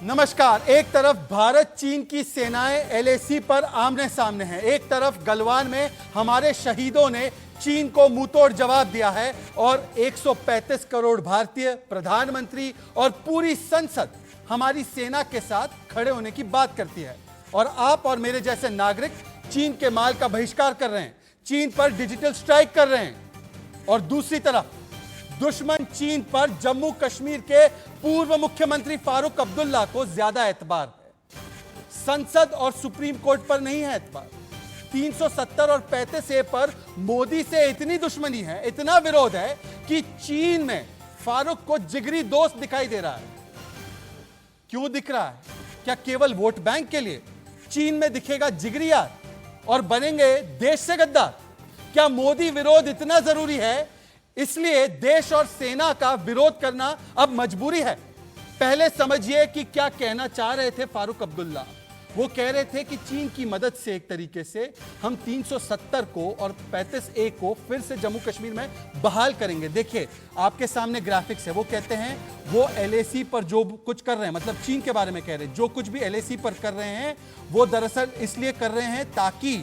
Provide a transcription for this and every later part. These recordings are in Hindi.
नमस्कार। एक तरफ भारत चीन की सेनाएं एलएसी पर आमने सामने हैं, एक तरफ गलवान में हमारे शहीदों ने चीन को मुंहतोड़ जवाब दिया है और 135 करोड़ भारतीय, प्रधानमंत्री और पूरी संसद हमारी सेना के साथ खड़े होने की बात करती है। और आप और मेरे जैसे नागरिक चीन के माल का बहिष्कार कर रहे हैं, चीन पर डिजिटल स्ट्राइक कर रहे हैं। और दूसरी तरफ दुश्मन चीन पर जम्मू कश्मीर के पूर्व मुख्यमंत्री फारूक अब्दुल्ला को ज्यादा एतबार है, संसद और सुप्रीम कोर्ट पर नहीं है एतबार। 370 और 35A पर मोदी से इतनी दुश्मनी है, इतना विरोध है कि चीन में फारूक को जिगरी दोस्त दिखाई दे रहा है। क्यों दिख रहा है? क्या केवल वोट बैंक के लिए चीन में दिखेगा जिगरी यार और बनेंगे देश से गद्दार? क्या मोदी विरोध इतना जरूरी है इसलिए देश और सेना का विरोध करना अब मजबूरी है? पहले समझिए कि क्या कहना चाह रहे थे फारूक अब्दुल्ला। वो कह रहे थे कि चीन की मदद से एक तरीके से हम 370 को और 35A को फिर से जम्मू कश्मीर में बहाल करेंगे। देखिए आपके सामने ग्राफिक्स है। वो कहते हैं वो एलएसी पर जो कुछ कर रहे हैं, मतलब चीन के बारे में कह रहे हैं, जो कुछ भी एलएसी पर कर रहे हैं वो दरअसल इसलिए कर रहे हैं ताकि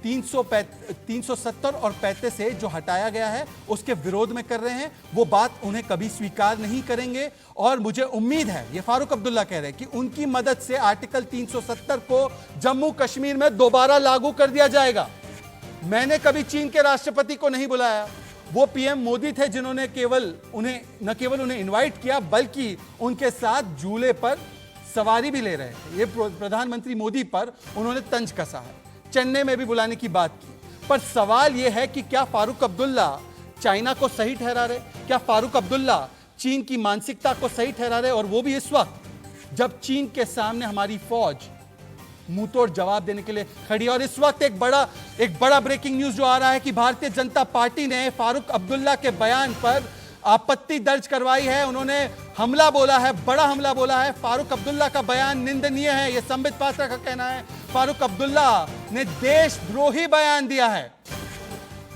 370 और 35A जो हटाया गया है उसके विरोध में कर रहे हैं। वो बात उन्हें कभी स्वीकार नहीं करेंगे और मुझे उम्मीद है, ये फारूक अब्दुल्ला कह रहे हैं, कि उनकी मदद से आर्टिकल 370 को जम्मू कश्मीर में दोबारा लागू कर दिया जाएगा। मैंने कभी चीन के राष्ट्रपति को नहीं बुलाया, वो पीएम मोदी थे जिन्होंने न केवल उन्हें इनवाइट किया बल्कि उनके साथ झूले पर सवारी भी ले रहे थे। ये प्रधानमंत्री मोदी पर उन्होंने तंज कसा है, चेन्नई में भी बुलाने की बात की। पर सवाल यह है कि क्या फारूक अब्दुल्ला चाइना को सही ठहरा रहे? क्या फारूक अब्दुल्ला चीन की मानसिकता को सही ठहरा रहे? और वो भी इस वक्त जब चीन के सामने हमारी फौज मुंहतोड़ जवाब देने के लिए खड़ी है। और इस वक्त एक बड़ा ब्रेकिंग न्यूज जो आ रहा है कि भारतीय जनता पार्टी ने फारूक अब्दुल्ला के बयान पर आपत्ति दर्ज करवाई है। उन्होंने हमला बोला है, बड़ा हमला बोला है। फारूक अब्दुल्ला का बयान निंदनीय है, यह संबित पात्रा का कहना है। फारूक अब्दुल्ला ने देशद्रोही बयान दिया है,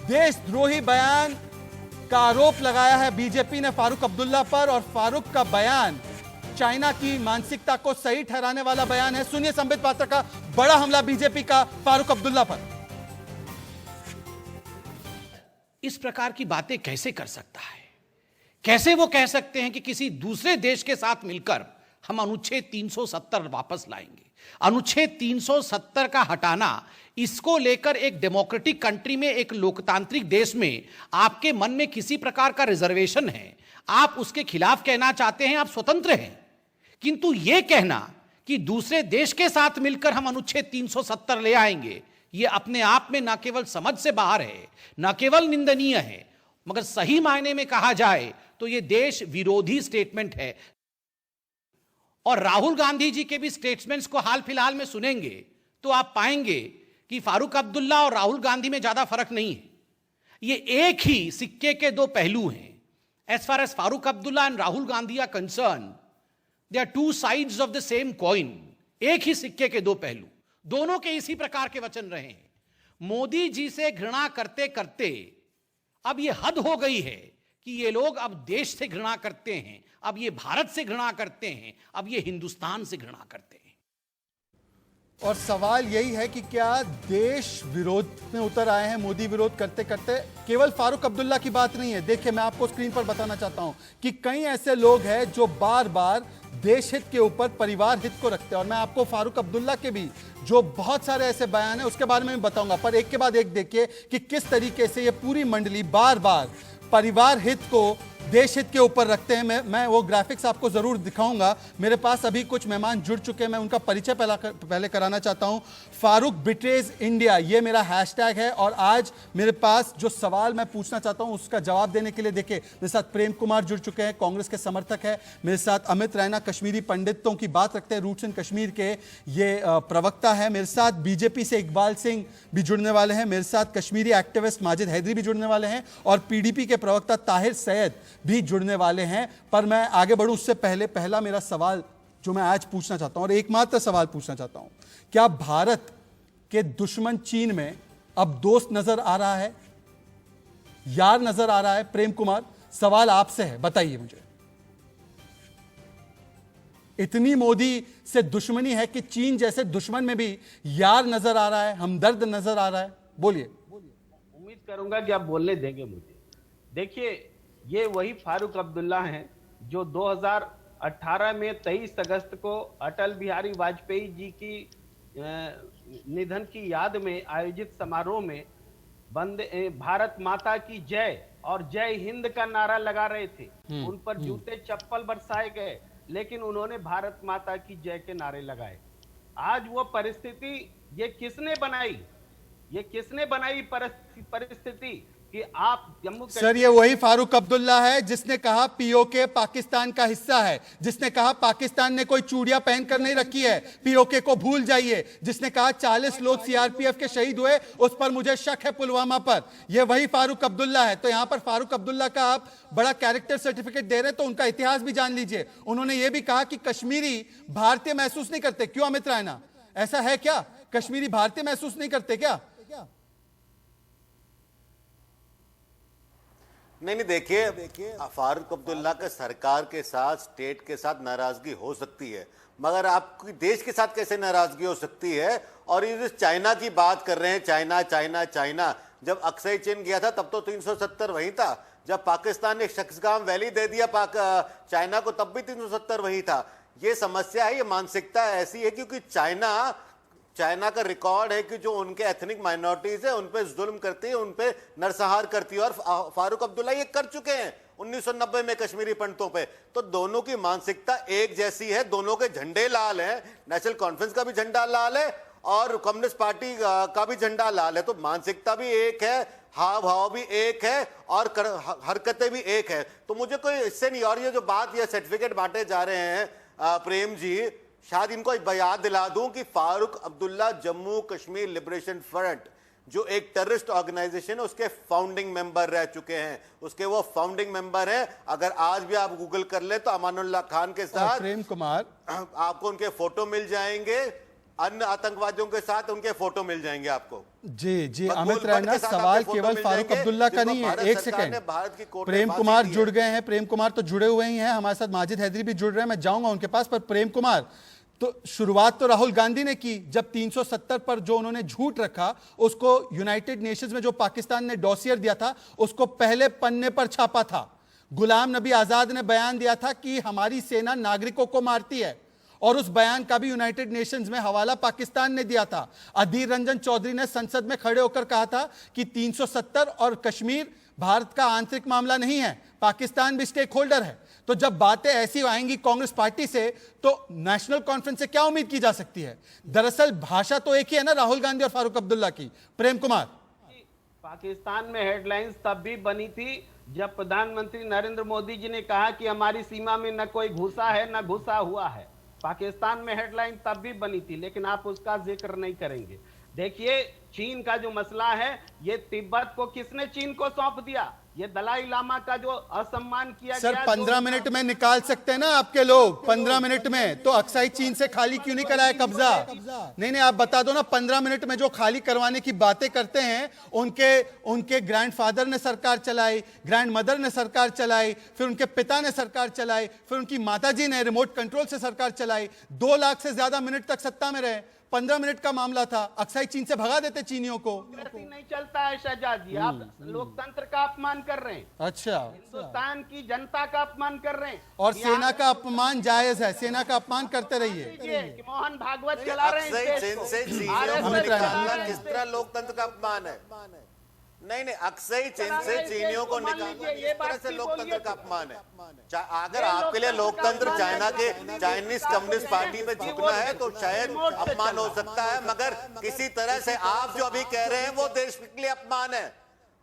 देशद्रोही बयान का आरोप लगाया है बीजेपी ने फारूक अब्दुल्ला पर। और फारूक का बयान चाइना की मानसिकता को सही ठहराने वाला बयान है। सुनिए संबित पात्रा का बड़ा हमला बीजेपी का फारूक अब्दुल्ला पर। इस प्रकार की बातें कैसे कर सकता है? कैसे वो कह सकते हैं कि किसी दूसरे देश के साथ मिलकर हम अनुच्छेद 370 वापस लाएंगे? अनुच्छेद 370 का हटाना, इसको लेकर एक डेमोक्रेटिक कंट्री में, एक लोकतांत्रिक देश में आपके मन में किसी प्रकार का रिजर्वेशन है, आप उसके खिलाफ कहना चाहते हैं, आप स्वतंत्र हैं। किंतु यह कहना कि दूसरे देश के साथ मिलकर हम अनुच्छेद 370 ले आएंगे, यह अपने आप में न केवल समझ से बाहर है, न केवल निंदनीय है, मगर सही मायने में कहा जाए तो यह देश विरोधी स्टेटमेंट है। और राहुल गांधी जी के भी स्टेटमेंट्स को हाल फिलहाल में सुनेंगे तो आप पाएंगे कि फारूक अब्दुल्ला और राहुल गांधी में ज्यादा फर्क नहीं है। ये एक ही सिक्के के दो पहलू हैं। As far as Farooq Abdullah and Rahul Gandhi are concern, they are two sides of the same coin. एक ही सिक्के के दो पहलू, दोनों के इसी प्रकार के वचन रहे हैं। मोदी जी से घृणा करते करते अब यह हद हो गई है कि ये लोग अब देश से घृणा करते हैं, अब ये भारत से घृणा करते हैं, अब ये हिंदुस्तान से घृणा करते हैं। और सवाल यही है कि क्या देश विरोध में उतर आए हैं मोदी विरोध करते करते? केवल फारूक अब्दुल्ला की बात नहीं है। देखिए मैं आपको स्क्रीन पर बताना चाहता हूं कि कई ऐसे लोग हैं जो बार बार देश हित के ऊपर परिवार हित को रखते हैं। और मैं आपको फारूक अब्दुल्ला के भी जो बहुत सारे ऐसे बयान है उसके बारे में बताऊंगा। पर एक के बाद एक देखिए कि किस तरीके से ये पूरी मंडली बार बार परिवार हित को देश हित के ऊपर रखते हैं। मैं वो ग्राफिक्स आपको जरूर दिखाऊंगा। मेरे पास अभी कुछ मेहमान जुड़ चुके हैं, मैं उनका परिचय पहले कराना चाहता हूं। फारूक बिट्रेज इंडिया, ये मेरा हैशटैग है। और आज मेरे पास जो सवाल मैं पूछना चाहता हूं उसका जवाब देने के लिए देखिए मेरे साथ प्रेम कुमार जुड़ चुके हैं, कांग्रेस के समर्थक है। मेरे साथ अमित रैना, कश्मीरी पंडितों की बात रखते हैं, रूट्स इन कश्मीर के ये प्रवक्ता है। मेरे साथ बीजेपी से इकबाल सिंह भी जुड़ने वाले हैं। मेरे साथ कश्मीरी एक्टिविस्ट माजिद हैदरी भी जुड़ने वाले हैं और पीडीपी के प्रवक्ता ताहिर सैयद भी जुड़ने वाले हैं। पर मैं आगे बढ़ूं उससे पहले पहला मेरा सवाल जो मैं आज पूछना चाहता हूं और एकमात्र सवाल पूछना चाहता हूं, क्या भारत के दुश्मन चीन में अब दोस्त नजर आ रहा है, यार नजर आ रहा है? प्रेम कुमार, सवाल आपसे है, बताइए मुझे। इतनी मोदी से दुश्मनी है कि चीन जैसे दुश्मन में भी यार नजर आ रहा है, हमदर्द नजर आ रहा है। बोलिए। उम्मीद करूंगा कि आप बोलने देंगे मुझे। देखिए, ये वही फारूक अब्दुल्ला हैं जो 2018 में 23 अगस्त को अटल बिहारी वाजपेयी जी की निधन की याद में आयोजित समारोह में वंदे भारत माता की जय और जय हिंद का नारा लगा रहे थे। उन पर जूते चप्पल बरसाए गए, लेकिन उन्होंने भारत माता की जय के नारे लगाए। आज वो परिस्थिति ये किसने बनाई? ये किसने बनाई परिस्थिति कि आप जम्मू सर, ये वही फारूक अब्दुल्ला है जिसने कहा पीओके पाकिस्तान का हिस्सा है, जिसने कहा पाकिस्तान ने कोई चूड़ियां पहनकर नहीं रखी है, पीओके को भूल जाइए, जिसने कहा 40 लोग सीआरपीएफ के शहीद हुए, उस पर मुझे शक है पुलवामा पर। यह वही फारूक अब्दुल्ला है। तो यहां पर फारूक अब्दुल्ला का आप बड़ा कैरेक्टर सर्टिफिकेट दे रहे हैं, तो उनका इतिहास भी जान लीजिए। उन्होंने यह भी कहा कि कश्मीरी भारतीय महसूस नहीं करते। क्यों अमित रायना, ऐसा है क्या? कश्मीरी भारतीय महसूस नहीं करते क्या? नहीं, देखिए फारूक अब्दुल्ला के सरकार के साथ, स्टेट के साथ नाराजगी हो सकती है, मगर आपकी देश के साथ कैसे नाराजगी हो सकती है? और ये चाइना की बात कर रहे हैं, चाइना चाइना चाइना। जब अक्सई चीन गया था तब तो 370 वही था। जब पाकिस्तान ने शख्सगाम वैली दे दिया चाइना को, तब भी 370 वही था। ये समस्या है, ये मानसिकता ऐसी है क्योंकि चाइना का रिकॉर्ड है कि जो उनके एथनिक माइनॉरिटीज है उन पे जुल्म करती है, उन पे नरसंहार करती है, और फारूक अब्दुल्ला ये कर चुके हैं 1990 में कश्मीरी पंडितों पे। तो दोनों की मानसिकता एक जैसी है, दोनों के झंडे लाल हैं। नेशनल कॉन्फ्रेंस का भी झंडा लाल है और कम्युनिस्ट पार्टी का भी झंडा लाल है। तो मानसिकता भी एक है, हाव भाव भी एक है और हरकतें भी एक है। तो मुझे कोई इससे नहीं। और ये जो बात, ये सर्टिफिकेट बांटे जा रहे हैं प्रेम जी, शायद इनको याद दिला दूं कि फारूक अब्दुल्ला जम्मू कश्मीर लिबरेशन फ्रंट जो एक टेररिस्ट ऑर्गेनाइजेशन है उसके फाउंडिंग मेंबर रह चुके हैं। उसके वो फाउंडिंग मेंबर हैं। अगर आज भी आप गूगल कर ले तो अमानुल्लाह खान के साथ प्रेम कुमार, आपको उनके फोटो मिल जाएंगे, अन्य आतंकवादियों के साथ उनके फोटो मिल जाएंगे आपको। जी अमित रायना, सवाल केवल फारूक अब्दुल्ला का नहीं है। एक सेकंड, प्रेम कुमार जुड़ गए हैं। प्रेम कुमार तो जुड़े हुए ही हैं, हमारे साथ माजिद हैदरी भी जुड़ रहे हैं, मैं जाऊंगा उनके पास। पर प्रेम कुमार, तो शुरुआत तो राहुल गांधी ने की जब 370 पर जो उन्होंने झूठ रखा, उसको यूनाइटेड नेशंस में जो पाकिस्तान ने डॉसियर दिया था उसको पहले पन्ने पर छापा था। गुलाम नबी आजाद ने बयान दिया था कि हमारी सेना नागरिकों को मारती है, और उस बयान का भी यूनाइटेड नेशंस में हवाला पाकिस्तान ने दिया था। अधीर रंजन चौधरी ने संसद में खड़े होकर कहा था कि 370 और कश्मीर भारत का आंतरिक मामला नहीं है, पाकिस्तान भी स्टेक होल्डर है। तो जब बातें ऐसी आएंगी कांग्रेस पार्टी से, तो नेशनल कॉन्फ्रेंस से क्या उम्मीद की जा सकती है? दरअसल भाषा तो एक ही है ना राहुल गांधी और फारूक अब्दुल्ला की। प्रेम कुमार, पाकिस्तान में हेडलाइंस तब भी बनी थी जब प्रधानमंत्री नरेंद्र मोदी जी ने कहा कि हमारी सीमा में न कोई घुसा है न घुसा हुआ है। पाकिस्तान में हेडलाइन तब भी बनी थी, लेकिन आप उसका जिक्र नहीं करेंगे। देखिए, चीन का जो मसला है, ये तिब्बत को किसने चीन को सौंप दिया? ये दलाई लामा का जो असम्मान किया सर गया, 15 मिनट में निकाल सकते हैं ना आपके लोग, 15 मिनट में। तो अक्साई चीन से खाली क्यों नहीं कराया कब्जा? नहीं, आप बता दो ना, 15 मिनट में जो खाली करवाने की बातें करते हैं, उनके ग्रैंडफादर ने सरकार चलाई, ग्रैंड मदर ने सरकार चलाई, फिर उनके पिता ने सरकार चलाई, फिर उनकी माताजी ने रिमोट कंट्रोल से सरकार चलाई, 2 लाख से ज्यादा मिनट तक सत्ता में रहे। 15 मिनट का मामला था, अक्साई चीन से भगा देते चीनियों को। नहीं चलता है शहजाद जी, आप लोकतंत्र का अपमान कर रहे हैं। अच्छा, हिंदुस्तान की जनता का अपमान कर रहे हैं। और सेना का अपमान जायज है, सेना का अपमान करते रहिए। कि मोहन भागवत चला रहे हैं चीन से चीनियों को अमित रायना। निकालना किस तरह लोकतंत्र का अपमान है? नहीं, अक्सई चीन से चीनियों को निकालना इस तरह से लोकतंत्र का अपमान है। अगर आपके लिए लोकतंत्र चाइना के चाइनीज कम्युनिस्ट पार्टी पे झुकना है तो शायद अपमान हो सकता है, मगर किसी तरह से आप जो अभी कह रहे हैं वो देश के लिए अपमान है।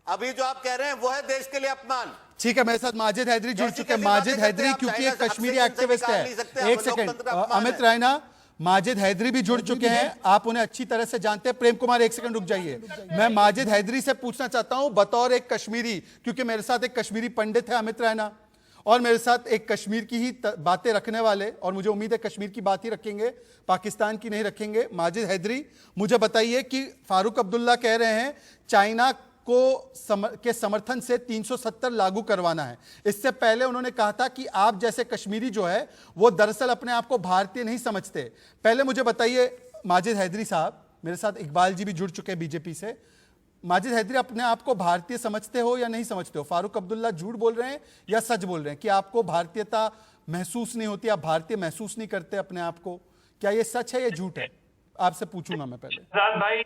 अभी जो आप कह रहे हैं वो है देश के लिए अपमान। ठीक है, मेरे साथ माजिद हैदरी जुड़ चुके हैं। माजिद हैदरी क्योंकि एक कश्मीरी एक्टिविस्ट है। एक सेकंड, अमित रायना, माजिद हैदरी भी जुड़ चुके हैं, आप उन्हें अच्छी तरह से जानते हैं। प्रेम कुमार, एक सेकंड रुक जाइए। मैं माजिद हैदरी से पूछना चाहता हूं बतौर एक कश्मीरी, क्योंकि मेरे साथ एक कश्मीरी पंडित है अमित रायना, और मेरे साथ एक कश्मीर की ही बातें रखने वाले, और मुझे उम्मीद है कश्मीर की बात ही रखेंगे, पाकिस्तान की नहीं रखेंगे। माजिद हैदरी, मुझे बताइए कि फारूक अब्दुल्ला कह रहे हैं चाइना के समर्थन से 370 लागू करवाना है। इससे पहले उन्होंने कहा था कि आप जैसे कश्मीरी जो है वो दरअसल अपने आप को भारतीय नहीं समझते। पहले मुझे बताइए माजिद हैदरी साहब, मेरे साथ इकबाल जी भी जुड़ चुके हैं बीजेपी से। माजिद हैदरी, अपने आप को भारतीय समझते हो या नहीं समझते हो? फारूक अब्दुल्ला झूठ बोल रहे हैं या सच बोल रहे हैं कि आपको भारतीयता महसूस नहीं होती, आप भारतीय महसूस नहीं करते अपने आप को? क्या ये सच है या झूठ है? आपसे पूछूंगा मैं पहले। शहजाद भाई,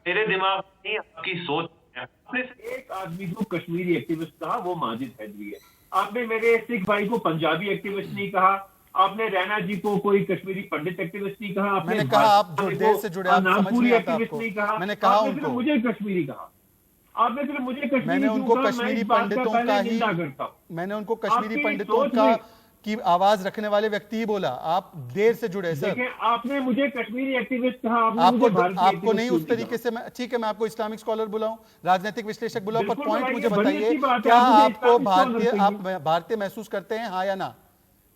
मेरे दिमाग में आपकी सोच है। आपने एक आदमी को कश्मीरी एक्टिविस्ट कहा, वो माजिद हैदरी है। आपने मेरे सिख भाई को पंजाबी एक्टिविस्ट नहीं कहा, आपने रैना जी को कोई कश्मीरी पंडित एक्टिविस्ट नहीं कहा, आपने मैंने कहा आप जो देर से जुड़े, आप समझ नहीं आता आपको। मैंने कहा आपने उनको, मुझे कश्मीरी कहा, आपने फिर मुझे कश्मीरी, मैंने उनको कश्मीरी पंडितों का ही, मैंने उनको कश्मीरी पंडितों का की आवाज रखने वाले व्यक्ति ही बोला। आप देर से जुड़े सर। देखिए, आपने मुझे कश्मीरी एक्टिविस्ट कहा, आपको नहीं उस तरीके से। मैं ठीक है, मैं आपको इस्लामिक स्कॉलर बुलाऊं, राजनीतिक विश्लेषक बुलाऊं, पर पॉइंट मुझे बताइए, क्या आपको भारतीय महसूस करते हैं, हाँ या ना?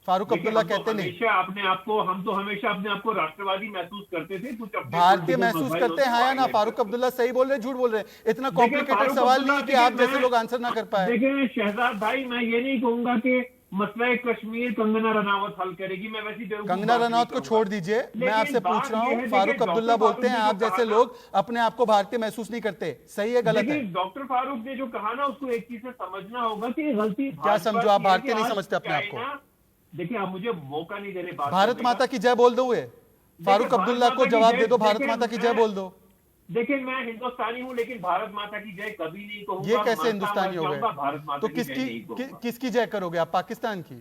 फारूक अब्दुल्ला कहते नहीं। हम तो हमेशा अपने आप को राष्ट्रवादी महसूस करते थे, कुछ भारतीय महसूस करते हैं, हाँ या ना? फारूक अब्दुल्ला सही बोल रहे, झूठ बोल रहे? इतना कॉम्प्लिकेटेड सवाल नहीं है कि आप जैसे लोग आंसर ना कर पाए। देखिए शहजाद भाई, मैं ये नहीं कहूंगा कि मसला कश्मीर कंगना रनावत हल करेगी। मैं वैसी कंगना रनावत को छोड़ दीजिए, मैं आपसे पूछ रहा हूँ। फारूक अब्दुल्ला बोलते हैं आप जैसे लोग अपने आप को भारतीय महसूस नहीं करते, सही है गलत है? डॉक्टर फारूक ने जो कहा ना, उसको एक चीज से समझना होगा कि गलती क्या समझो? आप भारतीय नहीं समझते अपने आप को? देखिए, आप मुझे मौका नहीं दे रहे बात। भारत माता की जय बोल दो। फारूक अब्दुल्ला को जवाब दे दो, भारत माता की जय बोल दो। देखिए, मैं हिंदुस्तानी हूं, लेकिन भारत माता की जय कभी नहीं कहूंगा। ये कैसे हिंदुस्तानी हो गए? भारत माता तो किसकी जय करोगे आप? पाकिस्तान की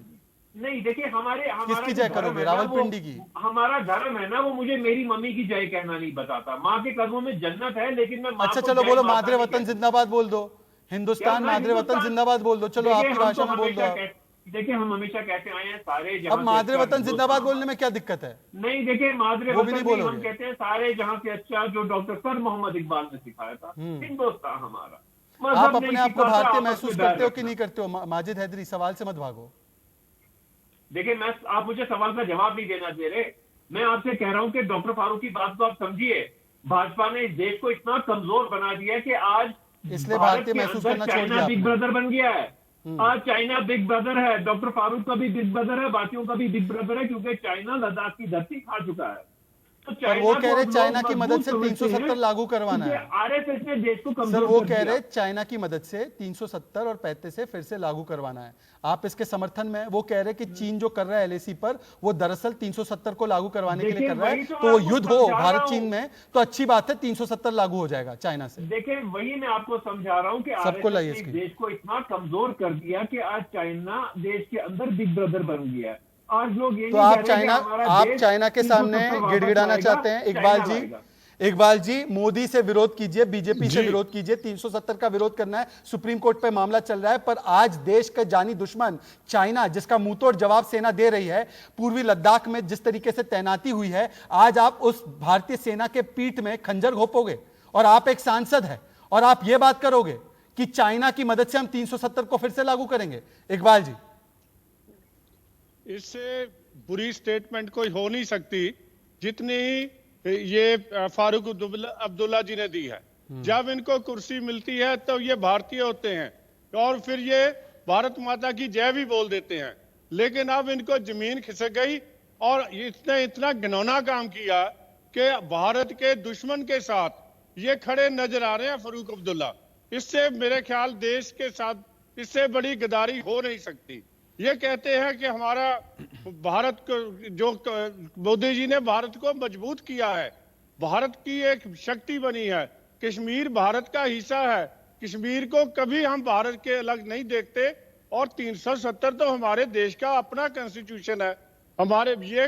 नहीं। देखिए, किसकी जय करोगे? रावलपिंडी की? हमारा धर्म है ना, वो मुझे मेरी मम्मी की जय कहना नहीं बताता। माँ के कदमों में जन्नत है, लेकिन मैं अच्छा चलो बोलो, मादरे वतन जिंदाबाद बोल दो। हिंदुस्तान मादरे वतन जिंदाबाद बोल दो। चलो आपकी भाषा में बोल दो। देखिए, हम हमेशा कहते आए हैं सारे, अब मादरे वतन जिंदाबाद बोलने में क्या दिक्कत है? नहीं, देखिए, मादरे वतन हम कहते हैं सारे जहां से अच्छा, जो डॉक्टर सर मोहम्मद इकबाल ने सिखाया था, हिंदुस्तान हमारा। आप अपने आप को भारतीय महसूस करते हो कि नहीं करते हो? माजिद हैदरी, सवाल से मत भागो। देखिए, आप मुझे सवाल का जवाब नहीं देना दे रहे। मैं आपसे कह रहा हूं कि डॉक्टर फारूक की बात को आप समझिए। भाजपा ने इस देश को इतना कमजोर बना दिया है कि आज इसलिए भारतीय महसूस करना छोड़ दिया। चाइना बिग ब्रदर बन गया है। आज चाइना बिग ब्रदर है। डॉक्टर फारूक का भी बिग ब्रदर है, बाकियों का भी बिग ब्रदर है, क्योंकि चाइना लद्दाख की धरती खा चुका है। तो पर वो कह रहे चाइना की मदद से 370 लागू करवाना है। आरएसएस ने देश को सर, वो कह रहे चाइना की मदद से 370 और 35 से फिर से लागू करवाना है। आप इसके समर्थन में? वो कह रहे कि चीन जो कर रहा है एलएसी पर, वो दरअसल 370 को लागू करवाने के लिए कर रहा है। तो वो युद्ध हो भारत चीन में तो अच्छी बात है, 370 लागू हो जाएगा चाइना से। देखिए, वही मैं आपको समझा रहा हूँ कि सबको लाइए देश को इतना कमजोर कर दिया कि आज चाइना देश के अंदर बिग ब्रदर बन गया है। आज लोग ये तो आप चाइना के सामने गिड़गिड़ाना चाहते हैं? इकबाल जी, मोदी से विरोध कीजिए, बीजेपी से विरोध कीजिए। 370 का विरोध करना है, सुप्रीम कोर्ट पे मामला चल रहा है, पर आज देश का जानी दुश्मन चाइना, जिसका मुंहतोड़ जवाब सेना दे रही है, पूर्वी लद्दाख में जिस तरीके से तैनाती हुई है, आज आप उस भारतीय सेना के पीठ में खंजर घोपोगे। और आप एक सांसद है और आप ये बात करोगे कि चाइना की मदद से हम 370 को फिर से लागू करेंगे। इकबाल जी, इससे बुरी स्टेटमेंट कोई हो नहीं सकती जितनी ये फारूक अब्दुल्ला जी ने दी है। जब इनको कुर्सी मिलती है तो ये भारतीय होते हैं और फिर ये भारत माता की जय भी बोल देते हैं, लेकिन अब इनको जमीन खिसक गई और इसने इतना घिनौना काम किया कि भारत के दुश्मन के साथ ये खड़े नजर आ रहे हैं फारूक अब्दुल्ला। इससे मेरे ख्याल देश के साथ इससे बड़ी गद्दारी हो नहीं सकती। ये कहते हैं कि हमारा भारत को, जो मोदी जी ने भारत को मजबूत किया है, भारत की एक शक्ति बनी है, कश्मीर भारत का हिस्सा है, कश्मीर को कभी हम भारत के अलग नहीं देखते। और 370 तो हमारे देश का अपना कॉन्स्टिट्यूशन है, हमारे ये